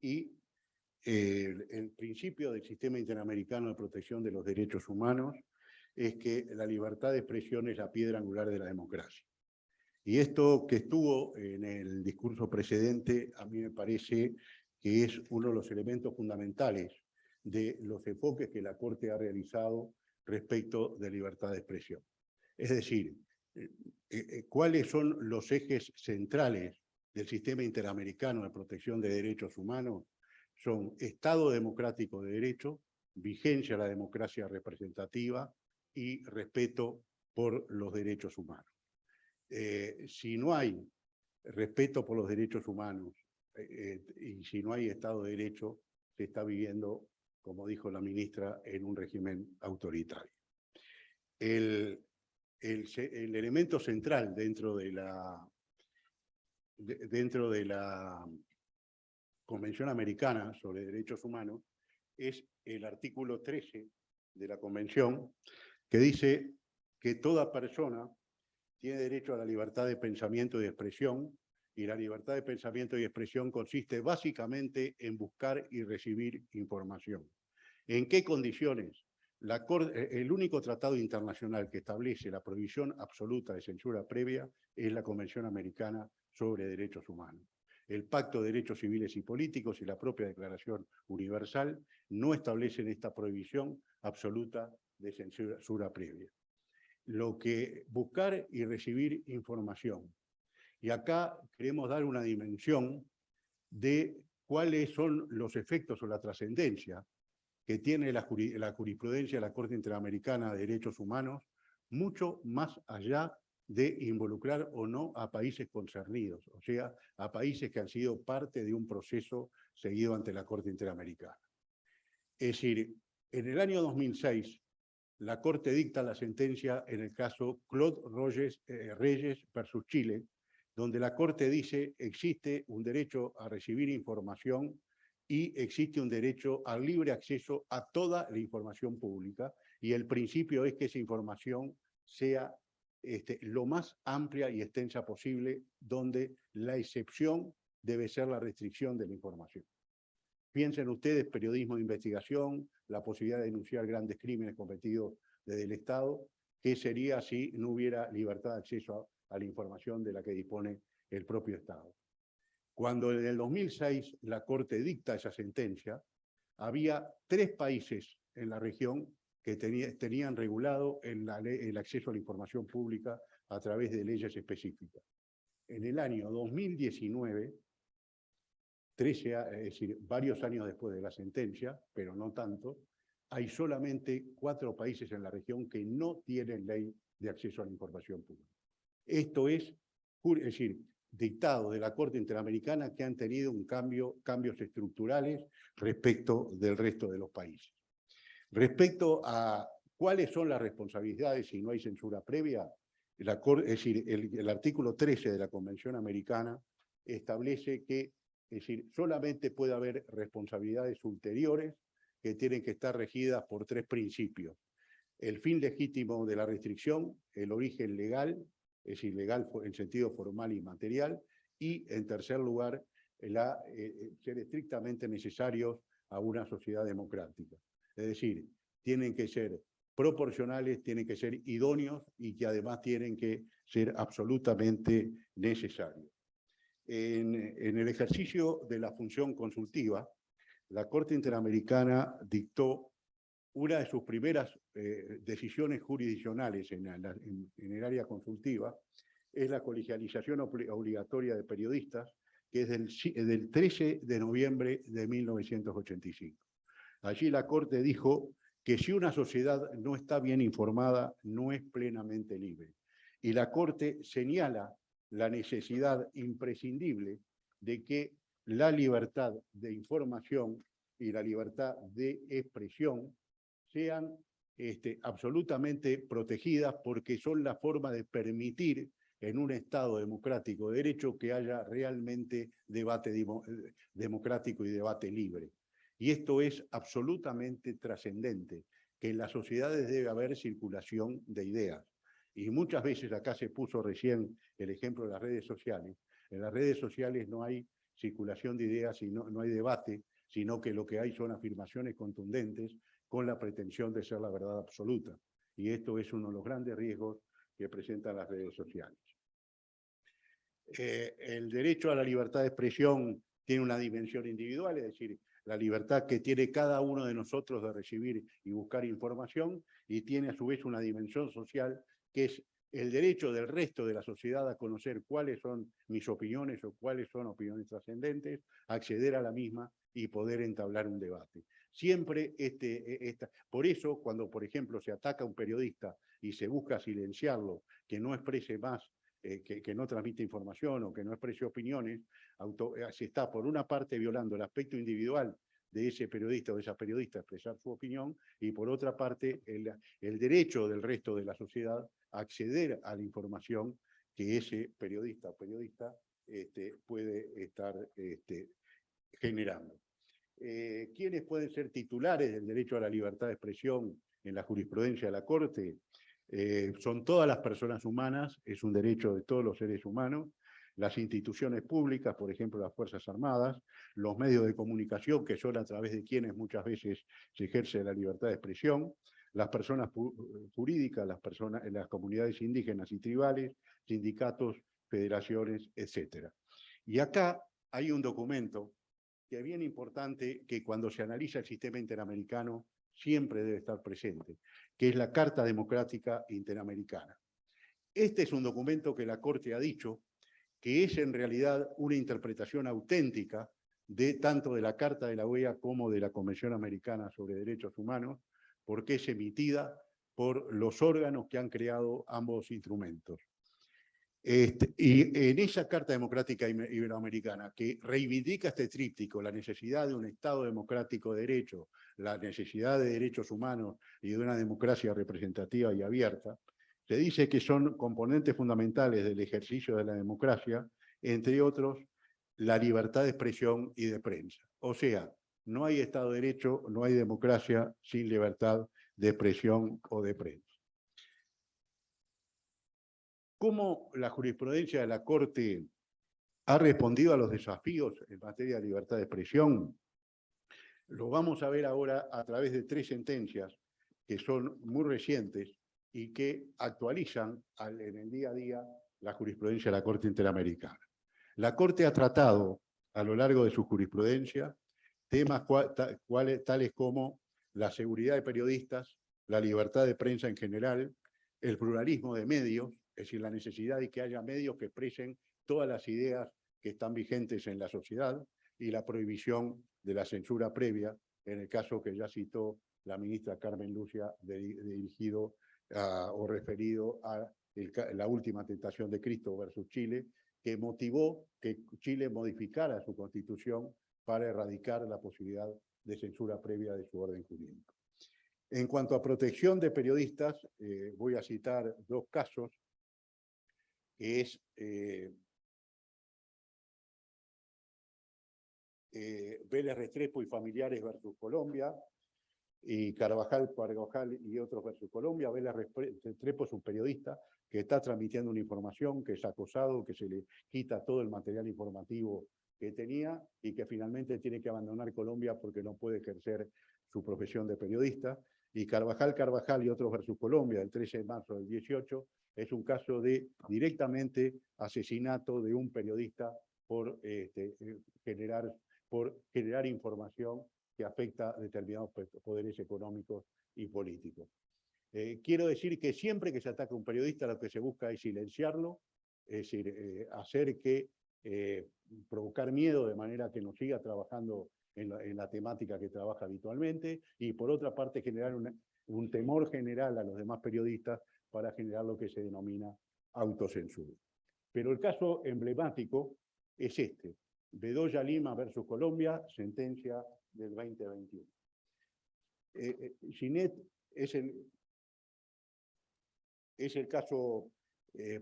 [SPEAKER 4] Y el principio del Sistema Interamericano de Protección de los Derechos Humanos es que la libertad de expresión es la piedra angular de la democracia. Y esto que estuvo en el discurso precedente, a mí me parece que es uno de los elementos fundamentales de los enfoques que la Corte ha realizado respecto de libertad de expresión. Es decir, ¿cuáles son los ejes centrales del Sistema Interamericano de Protección de Derechos Humanos? Son Estado democrático de derecho, vigencia a la democracia representativa y respeto por los derechos humanos. Si no hay respeto por los derechos humanos y si no hay Estado de Derecho, se está viviendo, como dijo la ministra, en un régimen autoritario. El elemento central dentro de la Convención Americana sobre Derechos Humanos es el artículo 13 de la Convención, que dice que toda persona tiene derecho a la libertad de pensamiento y de expresión, y la libertad de pensamiento y expresión consiste básicamente en buscar y recibir información. ¿En qué condiciones? El único tratado internacional que establece la prohibición absoluta de censura previa es la Convención Americana sobre Derechos Humanos. El Pacto de Derechos Civiles y Políticos y la propia Declaración Universal no establecen esta prohibición absoluta de censura previa. Lo que buscar y recibir información. Y acá queremos dar una dimensión de cuáles son los efectos o la trascendencia que tiene la jurisprudencia de la Corte Interamericana de Derechos Humanos, mucho más allá de involucrar o no a países concernidos, o sea, a países que han sido parte de un proceso seguido ante la Corte Interamericana. Es decir, en el año 2006, la Corte dicta la sentencia en el caso Claude Reyes versus Chile, donde la Corte dice existe un derecho a recibir información y existe un derecho al libre acceso a toda la información pública, y el principio es que esa información sea lo más amplia y extensa posible, donde la excepción debe ser la restricción de la información. Piensen ustedes, periodismo de investigación, la posibilidad de denunciar grandes crímenes cometidos desde el Estado, ¿qué sería si no hubiera libertad de acceso a la información de la que dispone el propio Estado? Cuando en el 2006 la Corte dicta esa sentencia, había 3 países en la región que tenían regulado el acceso a la información pública a través de leyes específicas. En el año 2019, es decir, varios años después de la sentencia, pero no tanto, hay solamente 4 países en la región que no tienen ley de acceso a la información pública. Esto es decir, dictado de la Corte Interamericana, que han tenido cambios estructurales respecto del resto de los países. Respecto a cuáles son las responsabilidades si no hay censura previa, es decir, el artículo 13 de la Convención Americana establece que, es decir, solamente puede haber responsabilidades ulteriores que tienen que estar regidas por 3 principios: el fin legítimo de la restricción, el origen legal, es decir, legal en sentido formal y material, y, en tercer lugar, ser estrictamente necesarios a una sociedad democrática. Es decir, tienen que ser proporcionales, tienen que ser idóneos y que además tienen que ser absolutamente necesarios. En el ejercicio de la función consultiva, la Corte Interamericana dictó una de sus primeras decisiones jurisdiccionales en el área consultiva, es la colegialización obligatoria de periodistas, que es del 13 de noviembre de 1985. Allí la Corte dijo que si una sociedad no está bien informada, no es plenamente libre. Y la Corte señala la necesidad imprescindible de que la libertad de información y la libertad de expresión sean absolutamente protegidas, porque son la forma de permitir en un Estado democrático de derecho que haya realmente debate democrático y debate libre. Y esto es absolutamente trascendente, que en las sociedades debe haber circulación de ideas. Y muchas veces, acá se puso recién el ejemplo de las redes sociales, en las redes sociales no hay circulación de ideas y no hay debate, sino que lo que hay son afirmaciones contundentes con la pretensión de ser la verdad absoluta. Y esto es uno de los grandes riesgos que presentan las redes sociales. El derecho a la libertad de expresión tiene una dimensión individual, es decir, la libertad que tiene cada uno de nosotros de recibir y buscar información, y tiene a su vez una dimensión social, que es el derecho del resto de la sociedad a conocer cuáles son mis opiniones o cuáles son opiniones trascendentes, acceder a la misma y poder entablar un debate. Siempre por eso, cuando, por ejemplo, se ataca a un periodista y se busca silenciarlo, que no exprese más, que no transmite información o que no exprese opiniones, se está por una parte violando el aspecto individual de ese periodista o de esa periodista a expresar su opinión, y por otra parte el derecho del resto de la sociedad a acceder a la información que ese periodista o periodista puede estar generando. ¿Quiénes pueden ser titulares del derecho a la libertad de expresión en la jurisprudencia de la Corte? Son todas las personas humanas, es un derecho de todos los seres humanos, las instituciones públicas, por ejemplo las Fuerzas Armadas, los medios de comunicación, que son a través de quienes muchas veces se ejerce la libertad de expresión, las personas jurídicas, las comunidades indígenas y tribales, sindicatos, federaciones, etc. Y acá hay un documento que es bien importante, que cuando se analiza el sistema interamericano siempre debe estar presente, que es la Carta Democrática Interamericana. Este es un documento que la Corte ha dicho que es en realidad una interpretación auténtica tanto de la Carta de la OEA como de la Convención Americana sobre Derechos Humanos, porque es emitida por los órganos que han creado ambos instrumentos. Y en esa Carta Democrática Iberoamericana, que reivindica este tríptico, la necesidad de un Estado democrático de derecho, la necesidad de derechos humanos y de una democracia representativa y abierta, se dice que son componentes fundamentales del ejercicio de la democracia, entre otros, la libertad de expresión y de prensa. O sea, no hay Estado de Derecho, no hay democracia sin libertad de expresión o de prensa. ¿Cómo la jurisprudencia de la Corte ha respondido a los desafíos en materia de libertad de expresión? Lo vamos a ver ahora a través de 3 sentencias que son muy recientes y que actualizan en el día a día la jurisprudencia de la Corte Interamericana. La Corte ha tratado a lo largo de su jurisprudencia temas tales como la seguridad de periodistas, la libertad de prensa en general, el pluralismo de medios, es decir, la necesidad de que haya medios que expresen todas las ideas que están vigentes en la sociedad, y la prohibición de la censura previa, en el caso que ya citó la ministra Carmen Lucia, dirigido o referido a la última tentación de Cristo versus Chile, que motivó que Chile modificara su constitución para erradicar la posibilidad de censura previa de su orden jurídico. En cuanto a protección de periodistas, voy a citar dos casos, que es Vélez Restrepo y familiares versus Colombia, y Carvajal y otros versus Colombia. Vélez Restrepo es un periodista que está transmitiendo una información, que es acosado, que se le quita todo el material informativo que tenía y que finalmente tiene que abandonar Colombia porque no puede ejercer su profesión de periodista. Y Carvajal y otros versus Colombia, el 13 de marzo del 18, es un caso de directamente asesinato de un periodista por generar información que afecta a determinados poderes económicos y políticos. Quiero decir que siempre que se ataca a un periodista, lo que se busca es silenciarlo, es decir, hacer que provocar miedo de manera que no siga trabajando en la temática que trabaja habitualmente, y por otra parte generar un temor general a los demás periodistas para generar lo que se denomina autocensura. Pero el caso emblemático es este: Bedoya Lima versus Colombia, sentencia del 2021. Ginette es el caso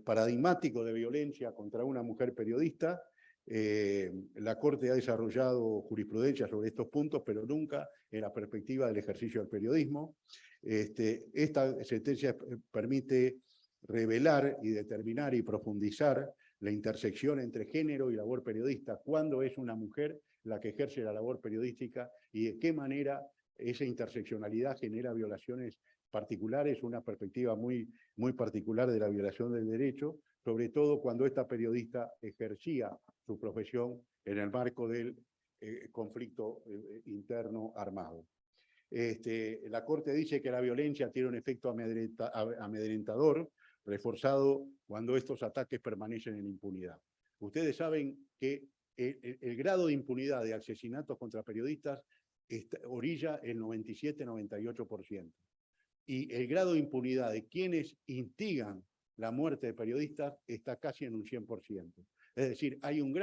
[SPEAKER 4] paradigmático de violencia contra una mujer periodista. La Corte ha desarrollado jurisprudencia sobre estos puntos, pero nunca en la perspectiva del ejercicio del periodismo. Esta sentencia permite revelar y determinar y profundizar la intersección entre género y labor periodista, cuándo es una mujer la que ejerce la labor periodística y de qué manera esa interseccionalidad genera violaciones particulares, una perspectiva muy particular de la violación del derecho, sobre todo cuando esta periodista ejercía su profesión en el marco del conflicto interno armado. La Corte dice que la violencia tiene un efecto amedrentador, reforzado cuando estos ataques permanecen en impunidad. Ustedes saben que el grado de impunidad de asesinatos contra periodistas orilla el 97-98%. Y el grado de impunidad de quienes instigan la muerte de periodistas está casi en un 100%. Es decir, hay un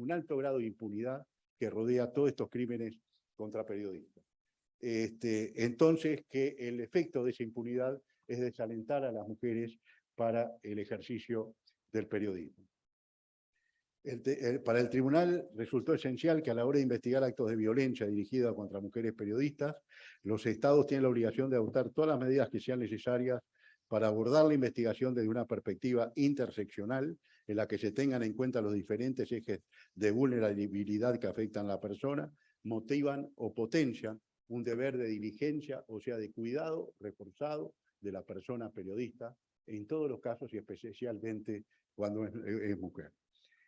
[SPEAKER 4] alto grado de impunidad que rodea todos estos crímenes contra periodistas. Entonces, que el efecto de esa impunidad es desalentar a las mujeres para el ejercicio del periodismo. Para el tribunal resultó esencial que a la hora de investigar actos de violencia dirigidos contra mujeres periodistas, los estados tienen la obligación de adoptar todas las medidas que sean necesarias para abordar la investigación desde una perspectiva interseccional en la que se tengan en cuenta los diferentes ejes de vulnerabilidad que afectan a la persona, motivan o potencian un deber de diligencia, o sea, de cuidado reforzado de la persona periodista, en todos los casos y especialmente cuando es mujer.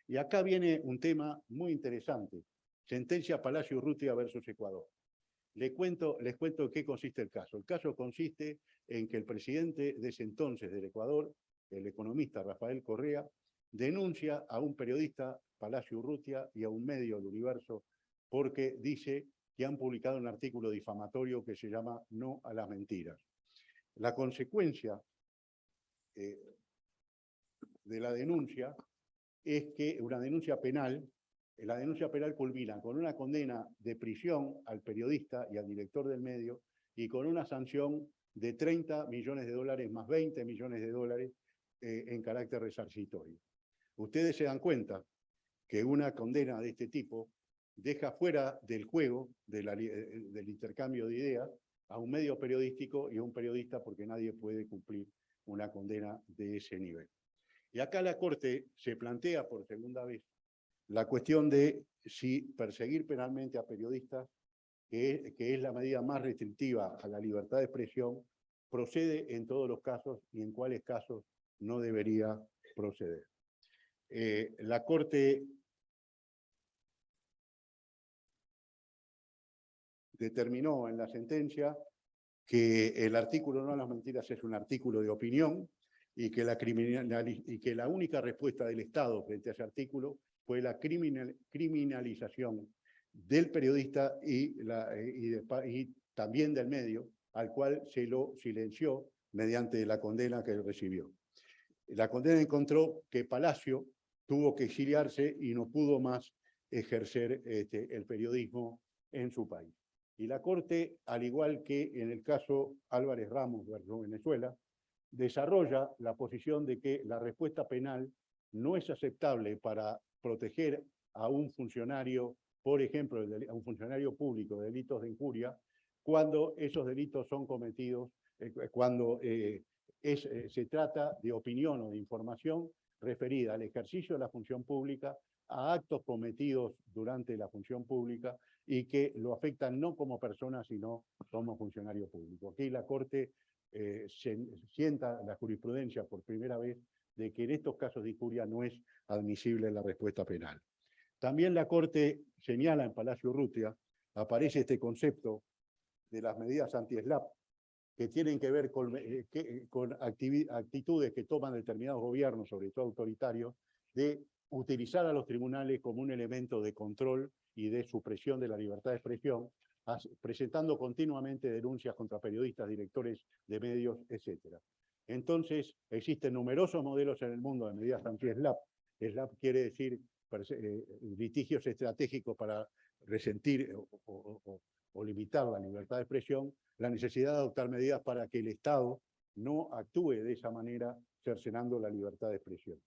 [SPEAKER 4] Y acá viene un tema muy interesante: sentencia Palacio Urrutia versus Ecuador. Les cuento en qué consiste el caso. El caso consiste en que el presidente de ese entonces del Ecuador, el economista Rafael Correa, denuncia a un periodista, Palacio Urrutia, y a un medio, El Universo, porque dice que han publicado un artículo difamatorio que se llama No a las mentiras. La consecuencia de la denuncia es que una denuncia penal, la denuncia penal culmina con una condena de prisión al periodista y al director del medio y con una sanción de $30 millones más $20 millones en carácter resarcitorio. Ustedes se dan cuenta que una condena de este tipo deja fuera del juego del intercambio de ideas a un medio periodístico y a un periodista, porque nadie puede cumplir una condena de ese nivel. Y acá la Corte se plantea por segunda vez la cuestión de si perseguir penalmente a periodistas, que es la medida más restrictiva a la libertad de expresión, procede en todos los casos y en cuáles casos no debería proceder. La Corte determinó en la sentencia que el artículo no a las mentiras es un artículo de opinión y que la única respuesta del Estado frente a ese artículo fue la criminalización del periodista y también del medio, al cual se lo silenció mediante la condena que recibió. La condena encontró que Palacio tuvo que exiliarse y no pudo más ejercer el periodismo en su país. Y la Corte, al igual que en el caso Álvarez Ramos versus Venezuela, desarrolla la posición de que la respuesta penal no es aceptable para proteger a un funcionario, por ejemplo, a un funcionario público de delitos de injuria, cuando esos delitos son cometidos, cuando se trata de opinión o de información referida al ejercicio de la función pública, a actos cometidos durante la función pública y que lo afectan no como persona, sino como funcionario público. Aquí la Corte sienta la jurisprudencia por primera vez de que en estos casos de injuria no es admisible la respuesta penal. También la Corte señala en Palacio Urrutia, aparece este concepto de las medidas anti-SLAPP, que tienen que ver con actitudes que toman determinados gobiernos, sobre todo autoritarios, de utilizar a los tribunales como un elemento de control y de supresión de la libertad de expresión, presentando continuamente denuncias contra periodistas, directores de medios, etc. Entonces, existen numerosos modelos en el mundo de medidas anti-SLAPP. SLAPP quiere decir litigios estratégicos para resentir o limitar la libertad de expresión, la necesidad de adoptar medidas para que el Estado no actúe de esa manera, cercenando la libertad de expresión.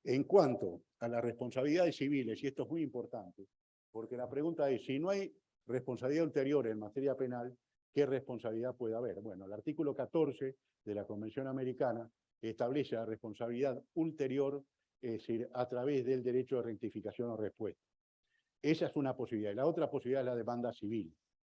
[SPEAKER 4] En cuanto a las responsabilidades civiles, y esto es muy importante, porque la pregunta es, si no hay responsabilidad ulterior en materia penal, ¿qué responsabilidad puede haber? Bueno, el artículo 14 de la Convención Americana establece la responsabilidad ulterior, es decir, a través del derecho de rectificación o respuesta. Esa es una posibilidad. Y la otra posibilidad es la demanda civil.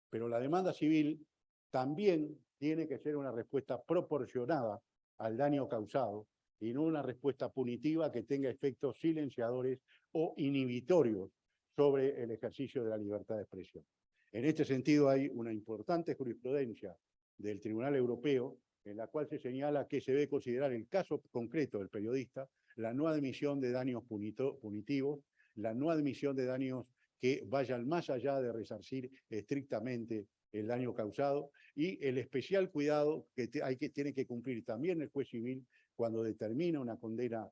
[SPEAKER 4] Pero la demanda civil también tiene que ser una respuesta proporcionada al daño causado y no una respuesta punitiva que tenga efectos silenciadores o inhibitorios sobre el ejercicio de la libertad de expresión. En este sentido hay una importante jurisprudencia del Tribunal Europeo en la cual se señala que se debe considerar el caso concreto del periodista, la no admisión de daños punitivos, la no admisión de daños que vayan más allá de resarcir estrictamente el daño causado y el especial cuidado que tiene que cumplir también el juez civil cuando determina una condena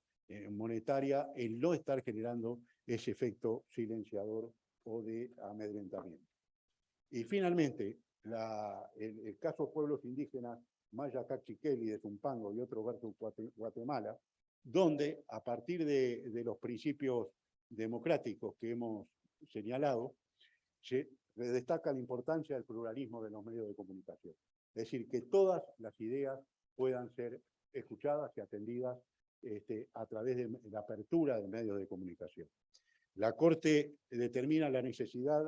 [SPEAKER 4] monetaria, el no estar generando ese efecto silenciador o de amedrentamiento. Y finalmente, el caso pueblos indígenas Maya Cachiquel y de Zumpango y otro versus Guatemala, donde a partir de los principios democráticos que hemos señalado, se destaca la importancia del pluralismo de los medios de comunicación. Es decir, que todas las ideas puedan ser escuchadas y atendidas a través de la apertura de medios de comunicación. La Corte determina la necesidad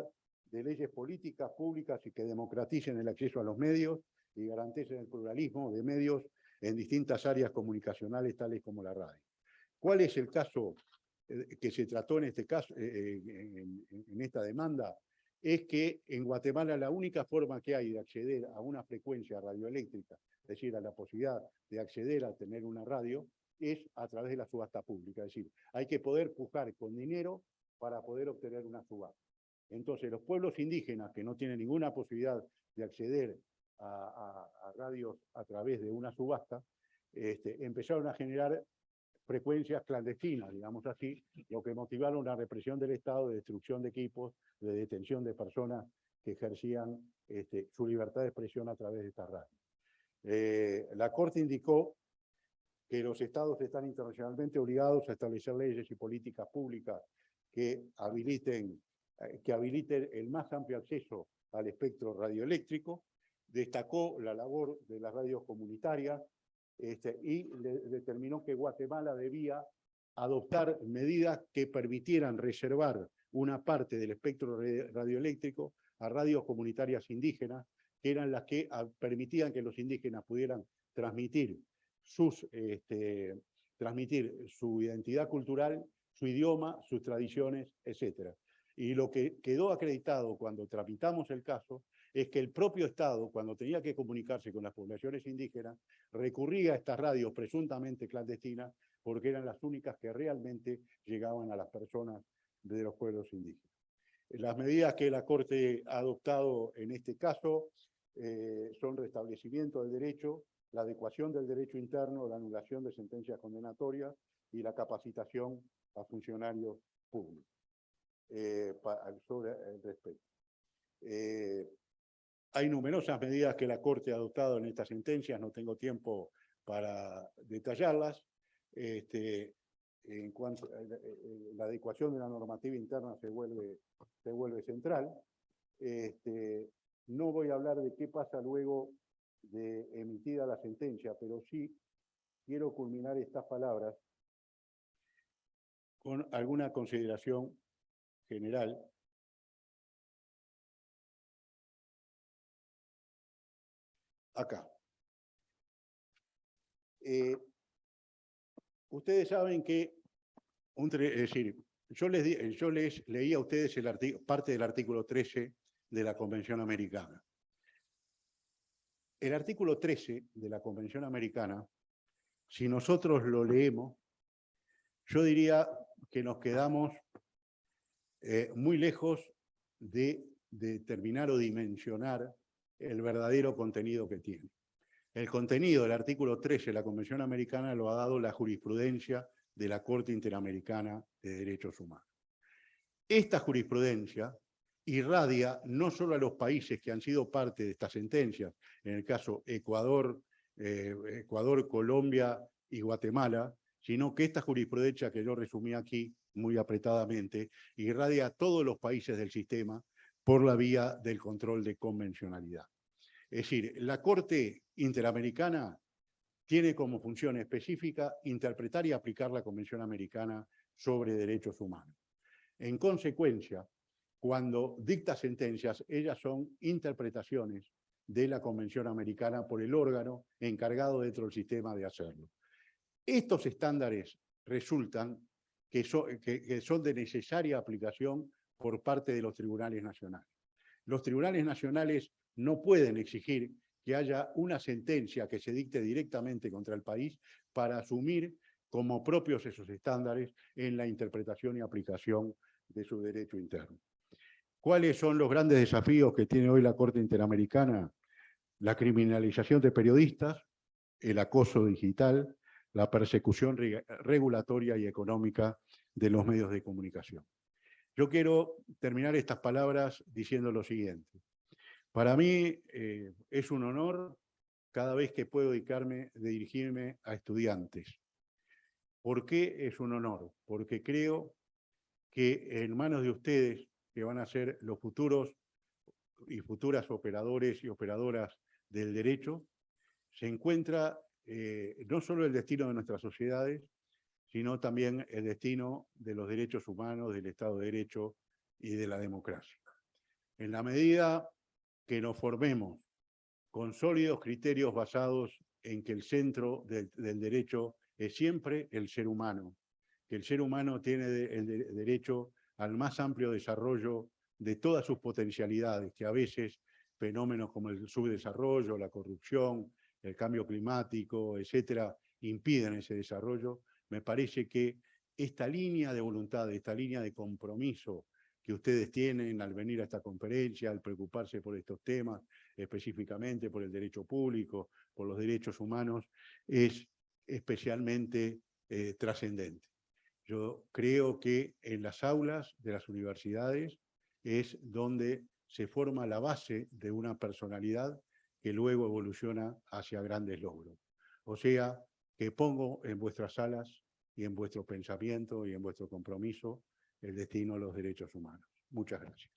[SPEAKER 4] de leyes políticas públicas y que democraticen el acceso a los medios y garanticen el pluralismo de medios en distintas áreas comunicacionales, tales como la radio. ¿Cuál es el caso que se trató en este caso, en esta demanda? Es que en Guatemala la única forma que hay de acceder a una frecuencia radioeléctrica, es decir, a la posibilidad de acceder a tener una radio, es a través de la subasta pública. Es decir, hay que poder pujar con dinero para poder obtener una subasta. Entonces, los pueblos indígenas que no tienen ninguna posibilidad de acceder a radios a través de una subasta, empezaron a generar frecuencias clandestinas, digamos así, lo que motivaron la represión del Estado de destrucción de equipos, de detención de personas que ejercían su libertad de expresión a través de estas radios. La Corte indicó que los Estados están internacionalmente obligados a establecer leyes y políticas públicas que habiliten el más amplio acceso al espectro radioeléctrico, destacó la labor de las radios comunitarias y determinó que Guatemala debía adoptar medidas que permitieran reservar una parte del espectro radioeléctrico a radios comunitarias indígenas, que eran las que permitían que los indígenas pudieran transmitir sus transmitir su identidad cultural, su idioma, sus tradiciones, etc. Y lo que quedó acreditado cuando tramitamos el caso es que el propio Estado, cuando tenía que comunicarse con las poblaciones indígenas, recurría a estas radios presuntamente clandestinas porque eran las únicas que realmente llegaban a las personas de los pueblos indígenas. Las medidas que la Corte ha adoptado en este caso son restablecimiento del derecho, la adecuación del derecho interno, la anulación de sentencias condenatorias y la capacitación a funcionarios públicos sobre el respecto. Hay numerosas medidas que la Corte ha adoptado en estas sentencias, no tengo tiempo para detallarlas. En cuanto a la adecuación de la normativa interna se vuelve central. No voy a hablar de qué pasa luego de emitida la sentencia, pero sí quiero culminar estas palabras con alguna consideración general. Acá. Ustedes saben que, es decir, yo les leí a ustedes parte del artículo 13 de la Convención Americana. El artículo 13 de la Convención Americana, si nosotros lo leemos, yo diría que nos quedamos muy lejos de determinar o dimensionar el verdadero contenido que tiene. El contenido del artículo 13 de la Convención Americana lo ha dado la jurisprudencia de la Corte Interamericana de Derechos Humanos. Esta jurisprudencia irradia no solo a los países que han sido parte de estas sentencias, en el caso Ecuador, Colombia y Guatemala, sino que esta jurisprudencia que yo resumí aquí muy apretadamente, irradia a todos los países del sistema por la vía del control de convencionalidad. Es decir, la Corte Interamericana tiene como función específica interpretar y aplicar la Convención Americana sobre Derechos Humanos. En consecuencia, cuando dicta sentencias, ellas son interpretaciones de la Convención Americana por el órgano encargado dentro del sistema de hacerlo. Estos estándares resultan que son de necesaria aplicación por parte de los tribunales nacionales. Los tribunales nacionales no pueden exigir que haya una sentencia que se dicte directamente contra el país para asumir como propios esos estándares en la interpretación y aplicación de su derecho interno. ¿Cuáles son los grandes desafíos que tiene hoy la Corte Interamericana? La criminalización de periodistas, el acoso digital, la persecución regulatoria y económica de los medios de comunicación. Yo quiero terminar estas palabras diciendo lo siguiente. Para mí es un honor cada vez que puedo dirigirme a estudiantes. ¿Por qué es un honor? Porque creo que en manos de ustedes, que van a ser los futuros y futuras operadores y operadoras del derecho, se encuentra no solo el destino de nuestras sociedades, sino también el destino de los derechos humanos, del Estado de Derecho y de la democracia. En la medida que nos formemos con sólidos criterios basados en que el centro del derecho es siempre el ser humano, que el ser humano tiene el derecho al más amplio desarrollo de todas sus potencialidades, que a veces fenómenos como el subdesarrollo, la corrupción, el cambio climático, etcétera, impiden ese desarrollo. Me parece que esta línea de voluntad, esta línea de compromiso que ustedes tienen al venir a esta conferencia, al preocuparse por estos temas, específicamente por el derecho público, por los derechos humanos, es especialmente trascendente. Yo creo que en las aulas de las universidades es donde se forma la base de una personalidad que luego evoluciona hacia grandes logros. O sea, que pongo en vuestras salas y en vuestro pensamiento y en vuestro compromiso el destino de los derechos humanos. Muchas gracias.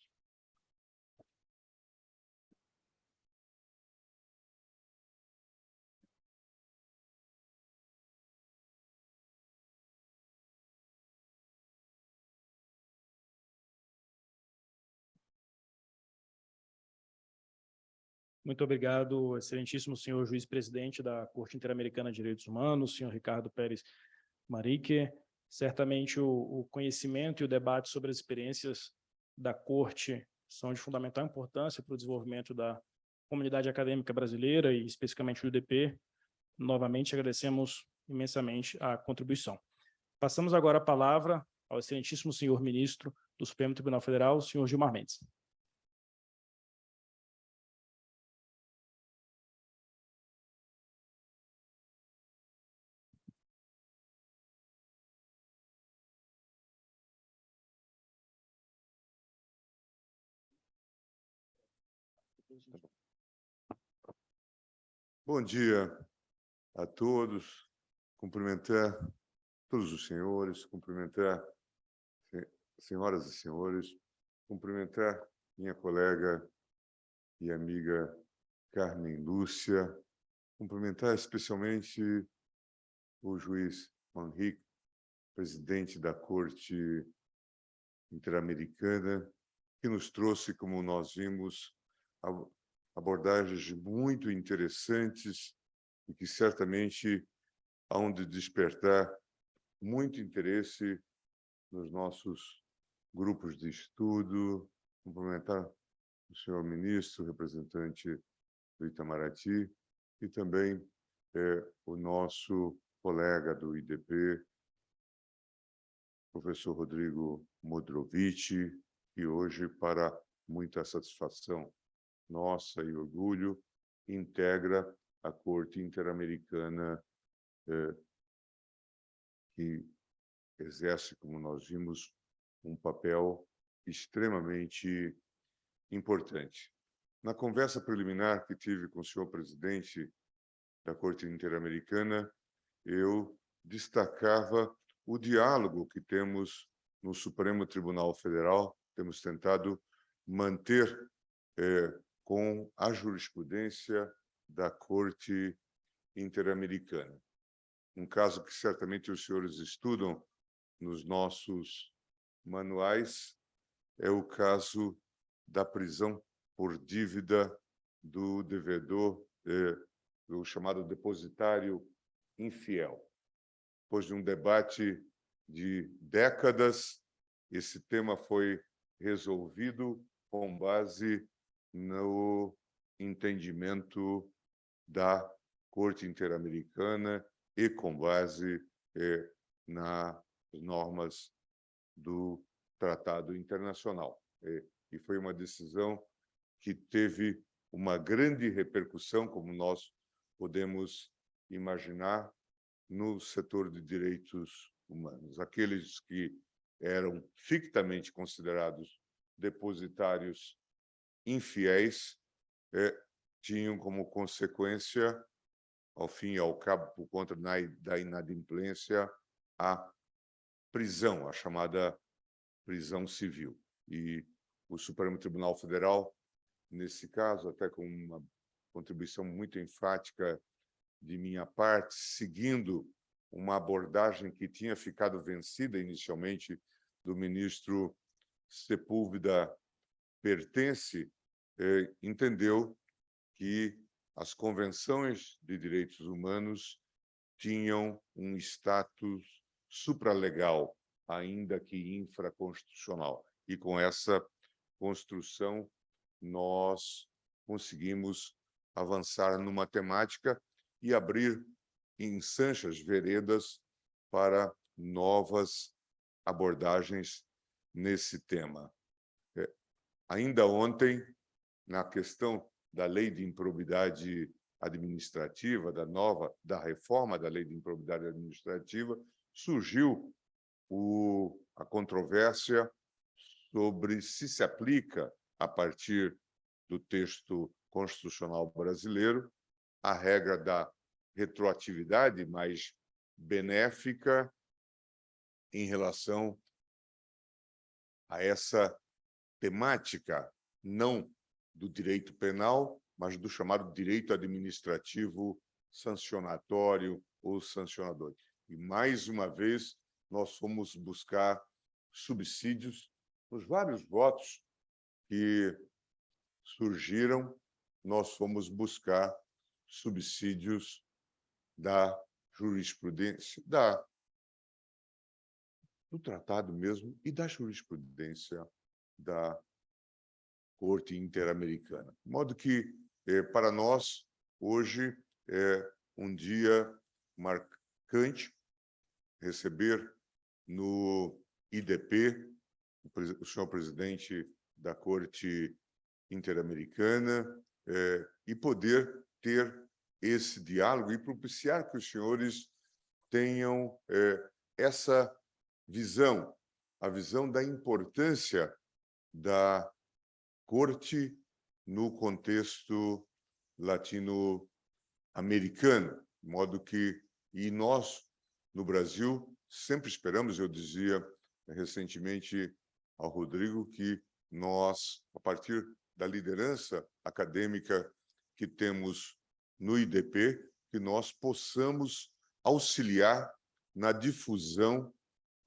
[SPEAKER 1] Muito obrigado, excelentíssimo senhor juiz-presidente da Corte Interamericana de Direitos Humanos, senhor Ricardo Pérez Marique. Certamente o conhecimento e o debate sobre as experiências da Corte são de fundamental importância para o desenvolvimento da comunidade acadêmica brasileira e especificamente do UDP. Novamente agradecemos imensamente a contribuição. Passamos agora a palavra ao excelentíssimo senhor ministro do Supremo Tribunal Federal, senhor Gilmar Mendes.
[SPEAKER 5] Bom dia a todos. Cumprimentar todos os senhores, cumprimentar senhoras e senhores, cumprimentar minha colega e amiga Carmen Lúcia, cumprimentar especialmente o juiz Manrique, presidente da Corte Interamericana, que nos trouxe, como nós vimos, abordagens muito interessantes e que certamente hão de despertar muito interesse nos nossos grupos de estudo. Cumprimentar o senhor ministro, representante do Itamaraty, e também o nosso colega do IDP, professor Rodrigo Modrovici, que hoje, para muita satisfação nossa e orgulho, integra a Corte Interamericana, que exerce, como nós vimos, um papel extremamente importante. Na conversa preliminar que tive com o senhor presidente da Corte Interamericana, eu destacava o diálogo que temos no Supremo Tribunal Federal, temos tentado manter com a jurisprudência da Corte Interamericana. Um caso que certamente os senhores estudam nos nossos manuais é o caso da prisão por dívida do devedor, do chamado depositário infiel. Depois de um debate de décadas, esse tema foi resolvido com base no entendimento da Corte Interamericana e com base nas normas do Tratado Internacional. E foi uma decisão que teve uma grande repercussão, como nós podemos imaginar, no setor de direitos humanos. Aqueles que eram fictamente considerados depositários infiéis tinham como consequência, ao fim e ao cabo, por conta da inadimplência, a prisão, a chamada prisão civil. E o Supremo Tribunal Federal, nesse caso, até com uma contribuição muito enfática de minha parte, seguindo uma abordagem que tinha ficado vencida inicialmente do ministro Sepúlveda Pertence, entendeu que as convenções de direitos humanos tinham um status supralegal, ainda que infraconstitucional. E com essa construção, nós conseguimos avançar numa temática e abrir em Sanchas veredas para novas abordagens nesse tema. Ainda ontem, na questão da lei de improbidade administrativa, da reforma da lei de improbidade administrativa, surgiu a controvérsia sobre se aplica, a partir do texto constitucional brasileiro, a regra da retroatividade mais benéfica em relação a essa temática, não do direito penal, mas do chamado direito administrativo sancionatório ou sancionador. E, mais uma vez, nós fomos buscar subsídios nos vários votos que surgiram, nós fomos buscar subsídios da jurisprudência, da do tratado mesmo e da jurisprudência da Corte Interamericana. De modo que, para nós, hoje é um dia marcante receber no IDP o senhor presidente da Corte Interamericana e poder ter esse diálogo e propiciar que os senhores tenham essa visão, a visão da importância da Corte no contexto latino-americano, de modo que, e nós, no Brasil, sempre esperamos, eu dizia recentemente ao Rodrigo, que nós, a partir da liderança acadêmica que temos no IDP, que nós possamos auxiliar na difusão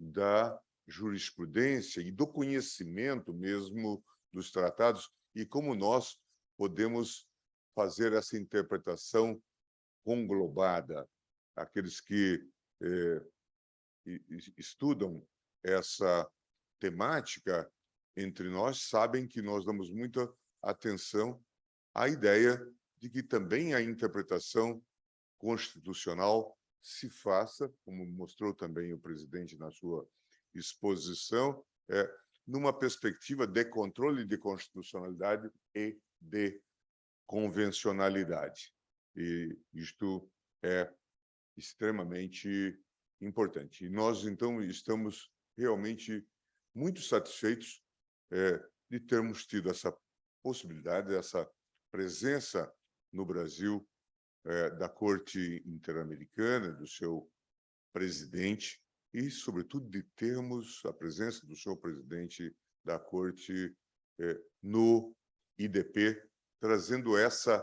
[SPEAKER 5] da jurisprudência e do conhecimento mesmo dos tratados e como nós podemos fazer essa interpretação conglobada. Aqueles que estudam essa temática entre nós sabem que nós damos muita atenção à ideia de que também a interpretação constitucional se faça, como mostrou também o presidente na sua exposição, numa perspectiva de controle de constitucionalidade e de convencionalidade. E isto é extremamente importante. E nós, então, estamos realmente muito satisfeitos de termos tido essa possibilidade, essa presença no Brasil da Corte Interamericana, do seu presidente, e, sobretudo, de termos a presença do senhor presidente da Corte no IDP, trazendo essa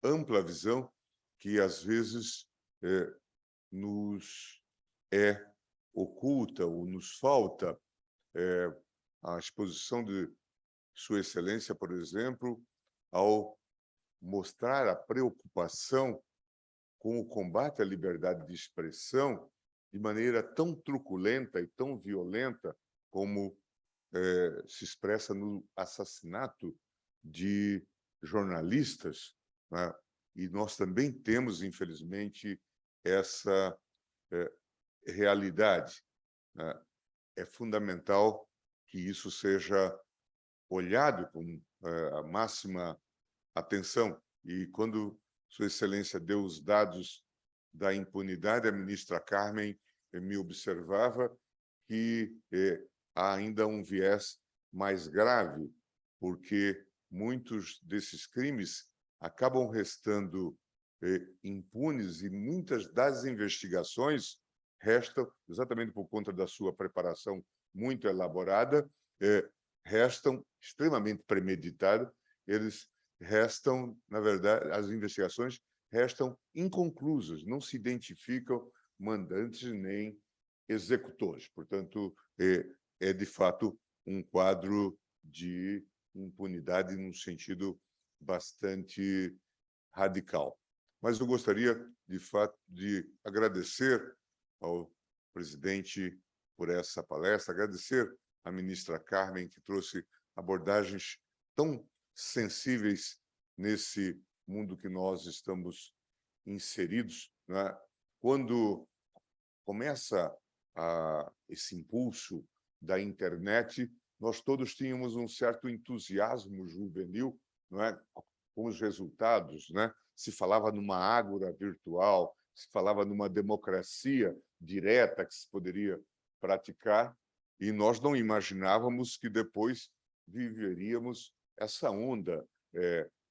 [SPEAKER 5] ampla visão que, às vezes, nos é oculta ou nos falta. A exposição de Sua Excelência, por exemplo, ao mostrar a preocupação com o combate à liberdade de expressão de maneira tão truculenta e tão violenta como se expressa no assassinato de jornalistas, né? E nós também temos, infelizmente, essa realidade, né? É fundamental que isso seja olhado com a máxima atenção. E quando Sua Excelência deu os dados da impunidade, a ministra Carmen me observava que há ainda um viés mais grave, porque muitos desses crimes acabam restando impunes e muitas das investigações restam, exatamente por conta da sua preparação muito elaborada, restam extremamente premeditadas, eles restam, na verdade, as investigações restam inconclusas, não se identificam mandantes nem executores. Portanto, é de fato um quadro de impunidade num sentido bastante radical. Mas eu gostaria, de fato, de agradecer ao presidente por essa palestra, agradecer à ministra Carmen, que trouxe abordagens tão sensíveis nesse mundo que nós estamos inseridos, né? Quando começa esse impulso da internet, nós todos tínhamos um certo entusiasmo juvenil, não é? Com os resultados, né? Se falava numa ágora virtual, se falava numa democracia direta que se poderia praticar, e nós não imaginávamos que depois viveríamos essa onda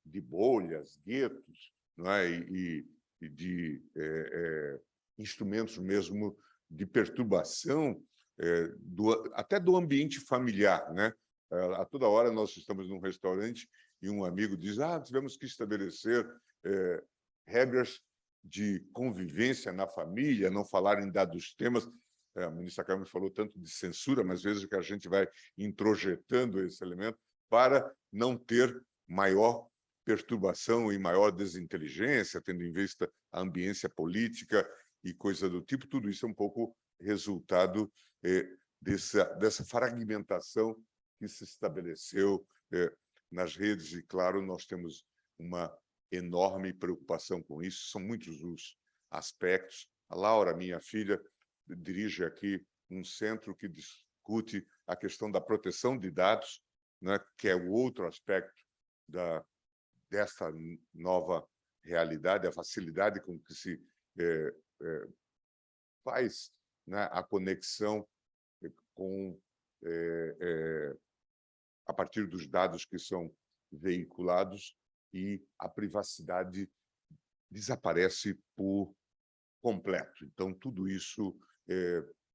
[SPEAKER 5] de bolhas, guetos, não é? E de instrumentos mesmo de perturbação, até do ambiente familiar, né? A toda hora nós estamos num restaurante e um amigo diz: tivemos que estabelecer regras de convivência na família, não falar em dados temas. A ministra Carmen falou tanto de censura, mas veja que a gente vai introjetando esse elemento para não ter maior perturbação e maior desinteligência, tendo em vista a ambiência política e coisa do tipo. Tudo isso é um pouco resultado dessa fragmentação que se estabeleceu nas redes, e, claro, nós temos uma enorme preocupação com isso, são muitos os aspectos. A Laura, minha filha, dirige aqui um centro que discute a questão da proteção de dados, né, que é o outro aspecto dessa nova realidade, a facilidade com que se faz, né, a conexão com a partir dos dados que são veiculados, e a privacidade desaparece por completo. Então, tudo isso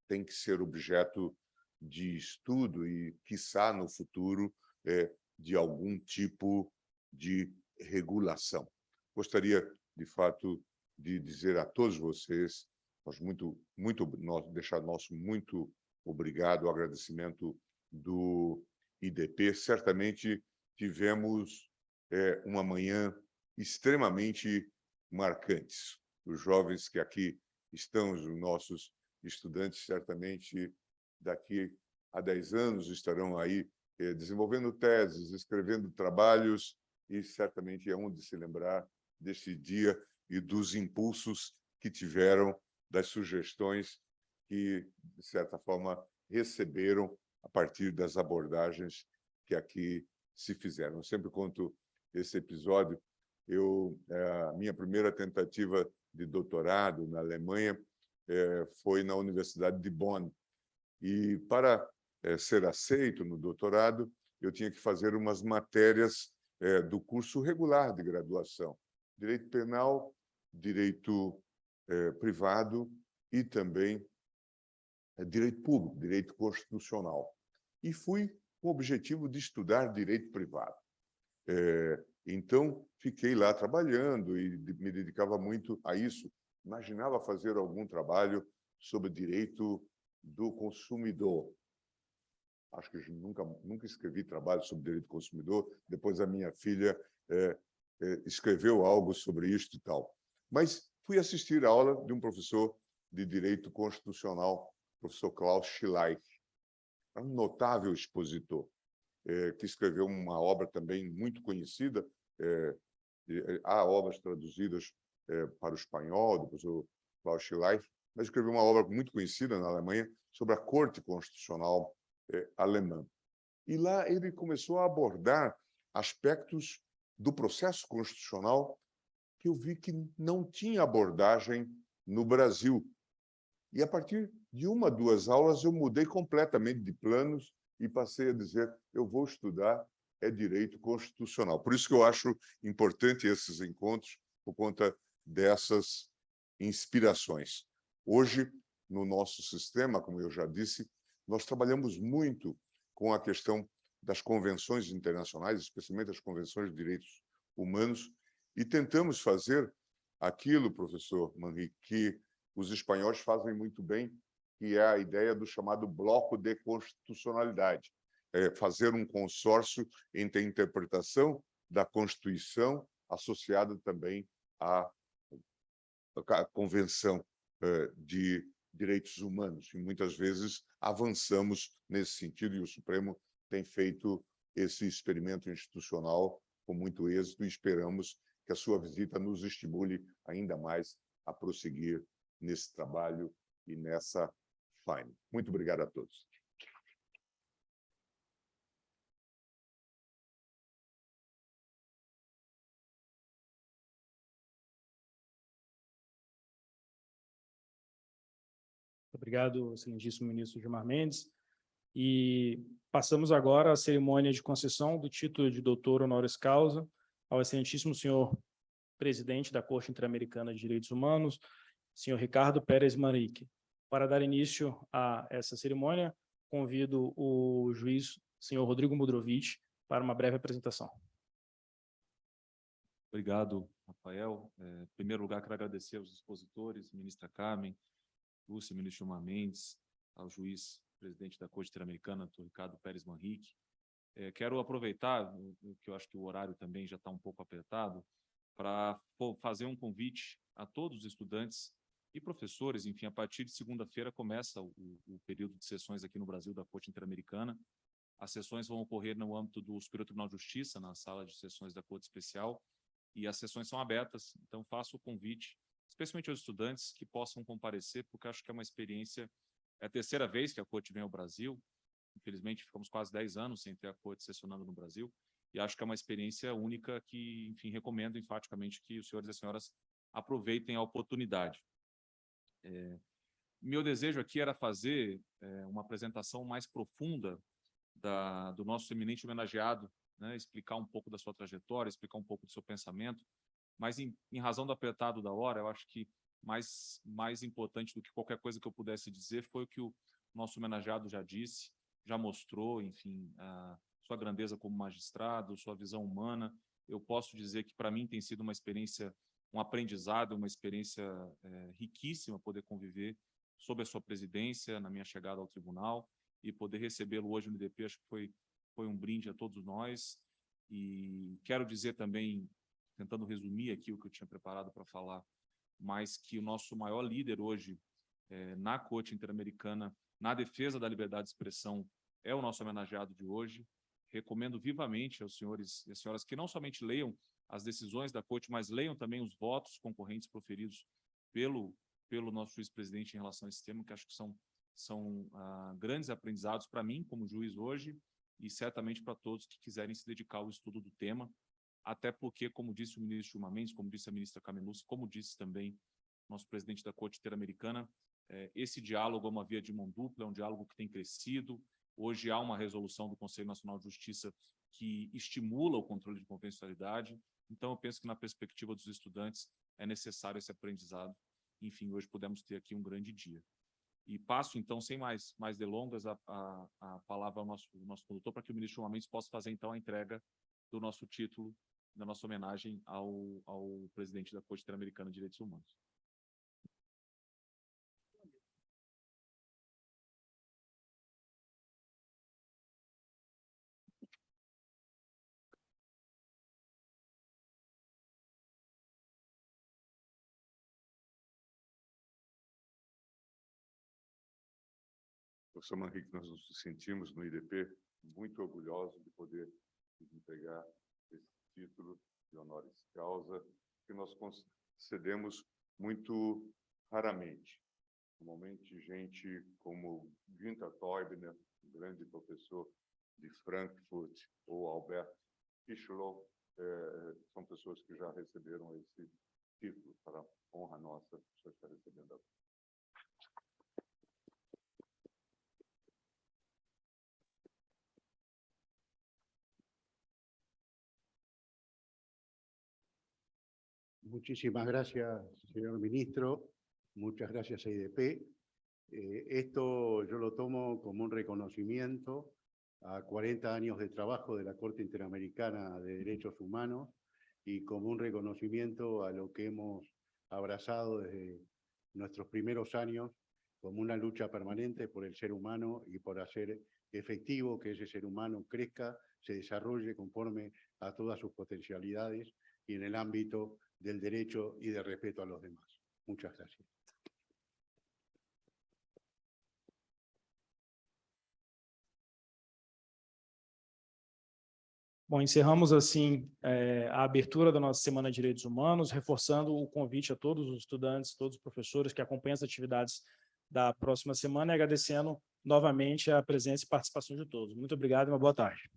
[SPEAKER 5] tem que ser objeto de estudo e, quiçá, no futuro, de algum tipo de regulação. Gostaria, de fato, de dizer a todos vocês, deixar nosso muito obrigado, o agradecimento do IDP. Certamente tivemos uma manhã extremamente marcante. Os jovens que aqui estão, os nossos estudantes, certamente daqui a 10 anos estarão aí desenvolvendo teses, escrevendo trabalhos, e certamente é um de se lembrar deste dia e dos impulsos que tiveram, das sugestões que, de certa forma, receberam a partir das abordagens que aqui se fizeram. Eu sempre conto esse episódio. A minha primeira tentativa de doutorado na Alemanha foi na Universidade de Bonn. E, para ser aceito no doutorado, eu tinha que fazer umas matérias do curso regular de graduação: direito penal, direito privado e também direito público, direito constitucional. E fui com o objetivo de estudar direito privado. Então, fiquei lá trabalhando e me dedicava muito a isso. Imaginava fazer algum trabalho sobre direito do consumidor. Acho que nunca escrevi trabalho sobre direito do consumidor. Depois a minha filha escreveu algo sobre isto e tal. Mas fui assistir a aula de um professor de direito constitucional, professor Klaus Schleich, um notável expositor, que escreveu uma obra também muito conhecida. Há obras traduzidas para o espanhol, do professor Klaus Schleich, mas escreveu uma obra muito conhecida na Alemanha sobre a Corte Constitucional alemã. E lá ele começou a abordar aspectos do processo constitucional que eu vi que não tinha abordagem no Brasil. E, a partir de 1, 2 aulas, eu mudei completamente de planos e passei a dizer: eu vou estudar direito constitucional. Por isso que eu acho importante esses encontros, por conta dessas inspirações. Hoje, no nosso sistema, como eu já disse, nós trabalhamos muito com a questão das convenções internacionais, especialmente as convenções de direitos humanos, e tentamos fazer aquilo, professor Manrique, que os espanhóis fazem muito bem, que é a ideia do chamado bloco de constitucionalidade, fazer um consórcio entre a interpretação da Constituição associada também à Convenção de Direitos Humanos. E muitas vezes avançamos nesse sentido, e o Supremo tem feito esse experimento institucional com muito êxito, e esperamos que a sua visita nos estimule ainda mais a prosseguir nesse trabalho e nessa faina. Muito obrigado a todos.
[SPEAKER 1] Obrigado, excelentíssimo ministro Gilmar Mendes. E passamos agora à cerimônia de concessão do título de doutor honoris causa ao excelentíssimo senhor presidente da Corte Interamericana de Direitos Humanos, senhor Ricardo Pérez Manrique. Para dar início a essa cerimônia, convido o juiz, senhor Rodrigo Mudrovich, para uma breve apresentação.
[SPEAKER 2] Obrigado, Rafael. Em primeiro lugar, quero agradecer aos expositores, ministra Carmen, Lúcia, ministro Gilmar Mendes, ao juiz presidente da Corte Interamericana, doutor Ricardo Pérez Manrique. Quero aproveitar, que eu acho que o horário também já está um pouco apertado, para fazer um convite a todos os estudantes e professores. Enfim, a partir de segunda-feira começa o período de sessões aqui no Brasil da Corte Interamericana. As sessões vão ocorrer no âmbito do Superior Tribunal de Justiça, na sala de sessões da Corte Especial, e as sessões são abertas, então faço o convite, especialmente aos estudantes, que possam comparecer, porque acho que é uma experiência, é a terceira vez que a Corte vem ao Brasil, infelizmente ficamos quase 10 anos sem ter a Corte sessionando no Brasil, e acho que é uma experiência única que, enfim, recomendo enfaticamente que os senhores e as senhoras aproveitem a oportunidade. Meu desejo aqui era fazer uma apresentação mais profunda do nosso eminente homenageado, né, explicar um pouco da sua trajetória, explicar um pouco do seu pensamento, mas em razão do apertado da hora, eu acho que mais importante do que qualquer coisa que eu pudesse dizer foi o que o nosso homenageado já disse, já mostrou, enfim, a sua grandeza como magistrado, sua visão humana. Eu posso dizer que, para mim, tem sido uma experiência, um aprendizado, uma experiência riquíssima poder conviver sob a sua presidência, na minha chegada ao tribunal, e poder recebê-lo hoje no IDP, acho que foi um brinde a todos nós. E quero dizer também, tentando resumir aqui o que eu tinha preparado para falar, mas que o nosso maior líder hoje na Corte Interamericana, na defesa da liberdade de expressão, é o nosso homenageado de hoje. Recomendo vivamente aos senhores e às senhoras que não somente leiam as decisões da Corte, mas leiam também os votos concorrentes proferidos pelo nosso juiz-presidente em relação a esse tema, que acho que são grandes aprendizados para mim, como juiz hoje, e certamente para todos que quiserem se dedicar ao estudo do tema, até porque, como disse o ministro Gilmar Mendes, como disse a ministra Camelucci, como disse também nosso presidente da Corte Interamericana, esse diálogo é uma via de mão dupla, é um diálogo que tem crescido. Hoje há uma resolução do Conselho Nacional de Justiça que estimula o controle de convencionalidade. Então, eu penso que, na perspectiva dos estudantes, é necessário esse aprendizado. Enfim, hoje podemos ter aqui um grande dia. E passo, então, sem mais delongas, a palavra ao nosso condutor, para que o ministro Gilmar Mendes possa fazer, então, a entrega do nosso título, da nossa homenagem ao presidente da Corte Interamericana de Direitos Humanos.
[SPEAKER 5] Professor Manrique, nós nos sentimos no IDP muito orgulhosos de poder entregar esse título de honoris causa, que nós concedemos muito raramente. Normalmente, gente como Günther Teubner, grande professor de Frankfurt, ou Albert Fischlow, são pessoas que já receberam esse título. Para honra nossa, o senhor está recebendo agora.
[SPEAKER 4] Muchísimas gracias, señor ministro. Muchas gracias a IDP. Esto yo lo tomo como un reconocimiento a 40 años de trabajo de la Corte Interamericana de Derechos Humanos y como un reconocimiento a lo que hemos abrazado desde nuestros primeros años como una lucha permanente por el ser humano y por hacer efectivo que ese ser humano crezca, se desarrolle conforme a todas sus potencialidades y en el ámbito del derecho y del respeto a los demás. Muchas gracias.
[SPEAKER 1] Bom, encerramos assim a abertura da nossa Semana de Direitos Humanos, reforçando o convite a todos os estudantes, todos os professores que acompanham as atividades da próxima semana e agradecendo novamente a presença e participação de todos. Muito obrigado e uma boa tarde.